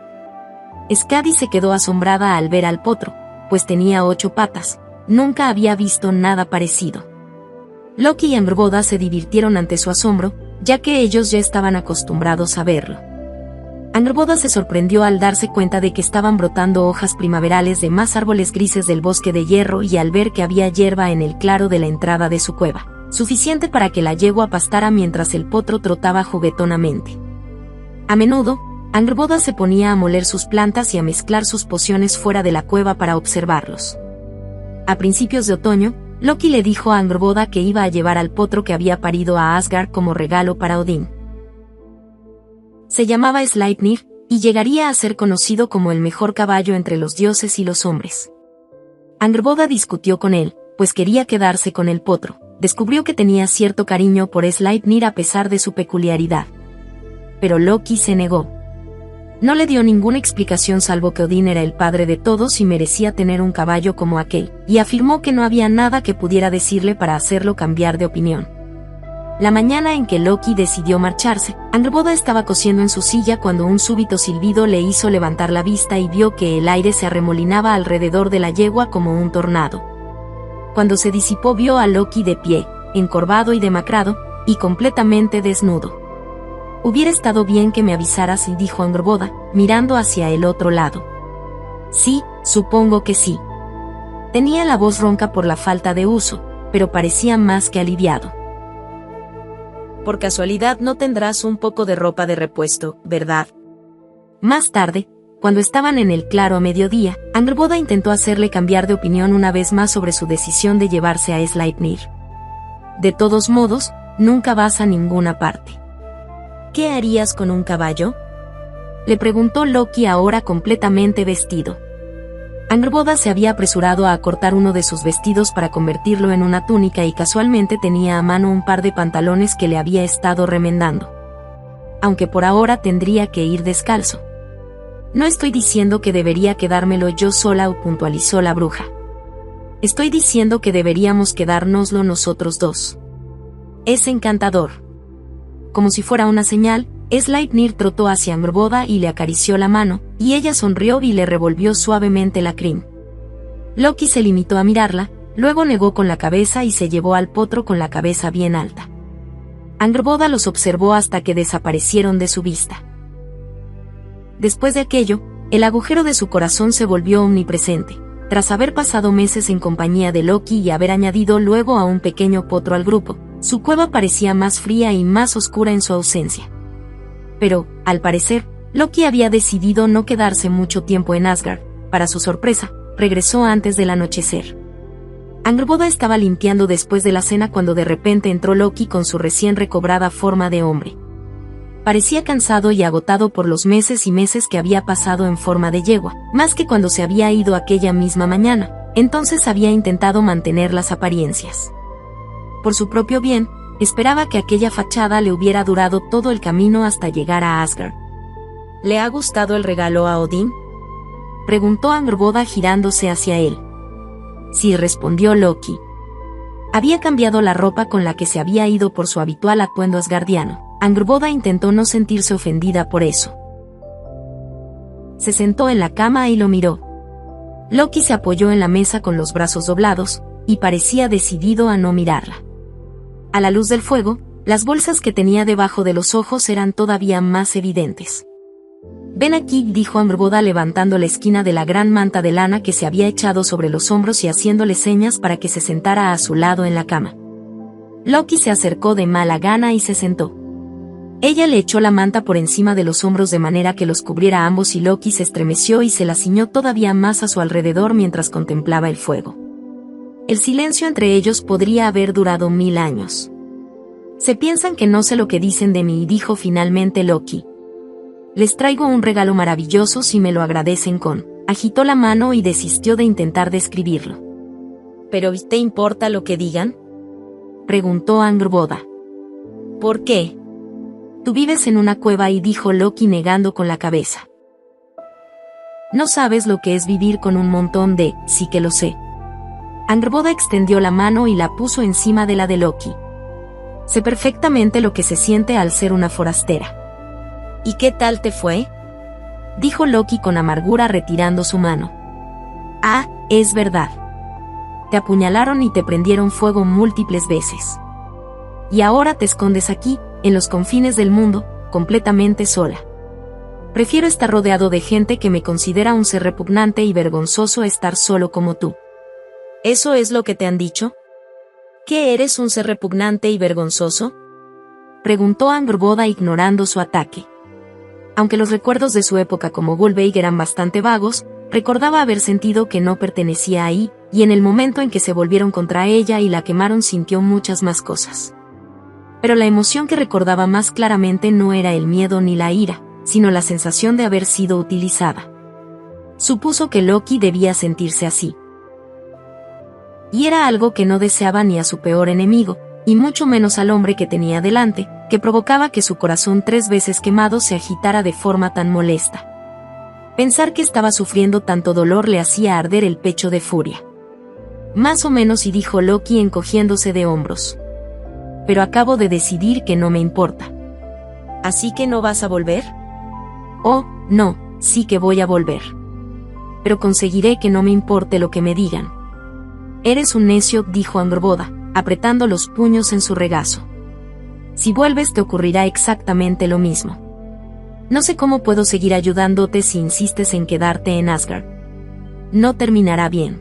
Skadi se quedó asombrada al ver al potro, pues tenía 8 patas. Nunca había visto nada parecido. Loki y Angrboda se divirtieron ante su asombro, ya que ellos ya estaban acostumbrados a verlo. Angrboda se sorprendió al darse cuenta de que estaban brotando hojas primaverales de más árboles grises del bosque de hierro y al ver que había hierba en el claro de la entrada de su cueva, suficiente para que la yegua pastara mientras el potro trotaba juguetonamente. A menudo, Angrboda se ponía a moler sus plantas y a mezclar sus pociones fuera de la cueva para observarlos. A principios de otoño, Loki le dijo a Angrboda que iba a llevar al potro que había parido a Asgard como regalo para Odín. Se llamaba Sleipnir, y llegaría a ser conocido como el mejor caballo entre los dioses y los hombres. Angrboda discutió con él, pues quería quedarse con el potro. Descubrió que tenía cierto cariño por Sleipnir a pesar de su peculiaridad. Pero Loki se negó. No le dio ninguna explicación salvo que Odín era el padre de todos y merecía tener un caballo como aquel, y afirmó que no había nada que pudiera decirle para hacerlo cambiar de opinión. La mañana en que Loki decidió marcharse, Angrboda estaba cosiendo en su silla cuando un súbito silbido le hizo levantar la vista y vio que el aire se arremolinaba alrededor de la yegua como un tornado. Cuando se disipó vio a Loki de pie, encorvado y demacrado, y completamente desnudo. Hubiera estado bien que me avisaras, dijo Angrboda, mirando hacia el otro lado. Sí, supongo que sí. Tenía la voz ronca por la falta de uso, pero parecía más que aliviado. Por casualidad no tendrás un poco de ropa de repuesto, ¿verdad? Más tarde, cuando estaban en el claro a mediodía, Angrboda intentó hacerle cambiar de opinión una vez más sobre su decisión de llevarse a Sleipnir. De todos modos, nunca vas a ninguna parte. ¿Qué harías con un caballo?, le preguntó Loki ahora completamente vestido. Angrboda se había apresurado a acortar uno de sus vestidos para convertirlo en una túnica y casualmente tenía a mano un par de pantalones que le había estado remendando. Aunque por ahora tendría que ir descalzo. No estoy diciendo que debería quedármelo yo sola, puntualizó la bruja. Estoy diciendo que deberíamos quedárnoslo nosotros dos. Es encantador. Como si fuera una señal, Sleipnir trotó hacia Angrboda y le acarició la mano, y ella sonrió y le revolvió suavemente la crin. Loki se limitó a mirarla, luego negó con la cabeza y se llevó al potro con la cabeza bien alta. Angrboda los observó hasta que desaparecieron de su vista. Después de aquello, el agujero de su corazón se volvió omnipresente. Tras haber pasado meses en compañía de Loki y haber añadido luego a un pequeño potro al grupo, su cueva parecía más fría y más oscura en su ausencia. Pero, al parecer, Loki había decidido no quedarse mucho tiempo en Asgard. Para su sorpresa, regresó antes del anochecer. Angrboda estaba limpiando después de la cena cuando de repente entró Loki con su recién recobrada forma de hombre. Parecía cansado y agotado por los meses y meses que había pasado en forma de yegua, más que cuando se había ido aquella misma mañana. Entonces había intentado mantener las apariencias. Por su propio bien, esperaba que aquella fachada le hubiera durado todo el camino hasta llegar a Asgard. ¿Le ha gustado el regalo a Odín?, preguntó Angrboda girándose hacia él. Sí, respondió Loki. Había cambiado la ropa con la que se había ido por su habitual atuendo asgardiano. Angrboda intentó no sentirse ofendida por eso. Se sentó en la cama y lo miró. Loki se apoyó en la mesa con los brazos doblados, y parecía decidido a no mirarla. A la luz del fuego, Las bolsas que tenía debajo de los ojos eran todavía más evidentes. «Ven aquí», dijo Angrboda levantando la esquina de la gran manta de lana que se había echado sobre los hombros y haciéndole señas para que se sentara a su lado en la cama. Loki se acercó de mala gana y se sentó. Ella le echó la manta por encima de los hombros de manera que los cubriera a ambos y Loki se estremeció y se la ciñó todavía más a su alrededor mientras contemplaba el fuego. El silencio entre ellos podría haber durado 1000 años. «Se piensan que no sé lo que dicen de mí», dijo finalmente Loki. «Les traigo un regalo maravilloso si me lo agradecen con». Agitó la mano y desistió de intentar describirlo. «¿Pero te importa lo que digan?», preguntó Angrboda. «¿Por qué?». «Tú vives en una cueva y», dijo Loki negando con la cabeza. «No sabes lo que es vivir con un montón de...». «Sí que lo sé». Angrboda extendió la mano y la puso encima de la de Loki. «Sé perfectamente lo que se siente al ser una forastera». «¿Y qué tal te fue?», dijo Loki con amargura retirando su mano. «Ah, es verdad. Te apuñalaron y te prendieron fuego múltiples veces. Y ahora te escondes aquí, en los confines del mundo, completamente sola. Prefiero estar rodeado de gente que me considera un ser repugnante y vergonzoso a estar solo como tú». «¿Eso es lo que te han dicho? ¿Que eres un ser repugnante y vergonzoso?», preguntó Angrboda ignorando su ataque. Aunque los recuerdos de su época como Gullveig eran bastante vagos, recordaba haber sentido que no pertenecía ahí, y en el momento en que se volvieron contra ella y la quemaron sintió muchas más cosas. Pero la emoción que recordaba más claramente no era el miedo ni la ira, sino la sensación de haber sido utilizada. Supuso que Loki debía sentirse así. Y era algo que no deseaba ni a su peor enemigo, y mucho menos al hombre que tenía delante, que provocaba que su corazón 3 veces quemado se agitara de forma tan molesta. Pensar que estaba sufriendo tanto dolor le hacía arder el pecho de furia. «Más o menos», y dijo Loki encogiéndose de hombros. «Pero acabo de decidir que no me importa». «¿Así que no vas a volver?». «Oh, no, sí que voy a volver. Pero conseguiré que no me importe lo que me digan». «Eres un necio», dijo Angrboda, apretando los puños en su regazo. «Si vuelves te ocurrirá exactamente lo mismo. No sé cómo puedo seguir ayudándote si insistes en quedarte en Asgard. No terminará bien».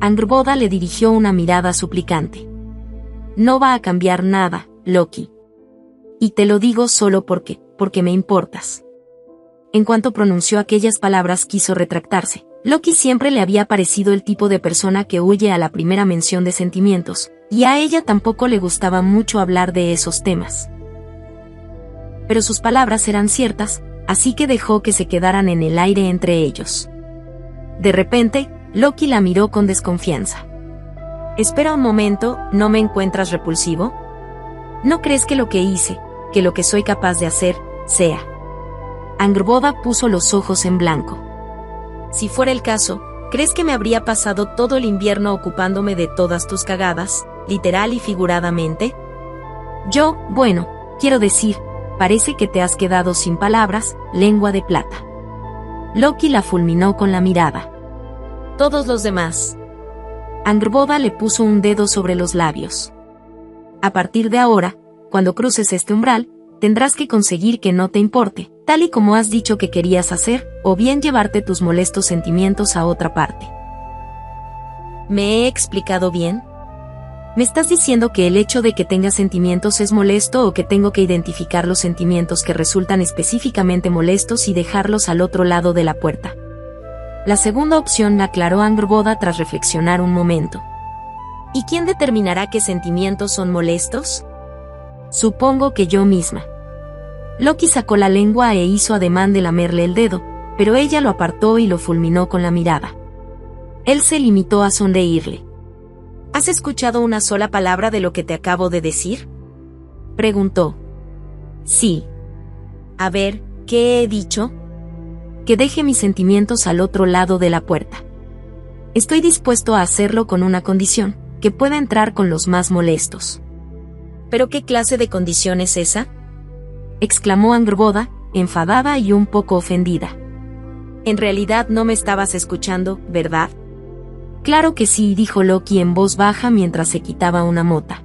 Angrboda le dirigió una mirada suplicante. «No va a cambiar nada, Loki. Y te lo digo solo porque me importas». En cuanto pronunció aquellas palabras quiso retractarse. Loki siempre le había parecido el tipo de persona que huye a la primera mención de sentimientos, y a ella tampoco le gustaba mucho hablar de esos temas. Pero sus palabras eran ciertas, así que dejó que se quedaran en el aire entre ellos. De repente, Loki la miró con desconfianza. «Espera un momento, ¿no me encuentras repulsivo? ¿No crees que lo que hice, que lo que soy capaz de hacer, sea...?» Angrboda puso los ojos en blanco. «Si fuera el caso, ¿crees que me habría pasado todo el invierno ocupándome de todas tus cagadas, literal y figuradamente? Bueno, quiero decir, parece que te has quedado sin palabras, lengua de plata». Loki la fulminó con la mirada. «Todos los demás». Angrboda le puso un dedo sobre los labios. «A partir de ahora, cuando cruces este umbral, tendrás que conseguir que no te importe, tal y como has dicho que querías hacer, o bien llevarte tus molestos sentimientos a otra parte». ¿Me he explicado bien? ¿Me estás diciendo que el hecho de que tengas sentimientos es molesto o que tengo que identificar los sentimientos que resultan específicamente molestos y dejarlos al otro lado de la puerta? La segunda opción, aclaró Angrboda tras reflexionar un momento. ¿Y quién determinará qué sentimientos son molestos? Supongo que yo misma. Loki sacó la lengua e hizo ademán de lamerle el dedo, pero ella lo apartó y lo fulminó con la mirada. Él se limitó a sonreírle. ¿Has escuchado una sola palabra de lo que te acabo de decir?, preguntó. Sí. A ver, ¿qué he dicho? Que deje mis sentimientos al otro lado de la puerta. Estoy dispuesto a hacerlo con una condición, que pueda entrar con los más molestos. ¿Pero qué clase de condición es esa?, exclamó Angrboda, enfadada y un poco ofendida. En realidad no me estabas escuchando, ¿verdad? Claro que sí, dijo Loki en voz baja mientras se quitaba una mota.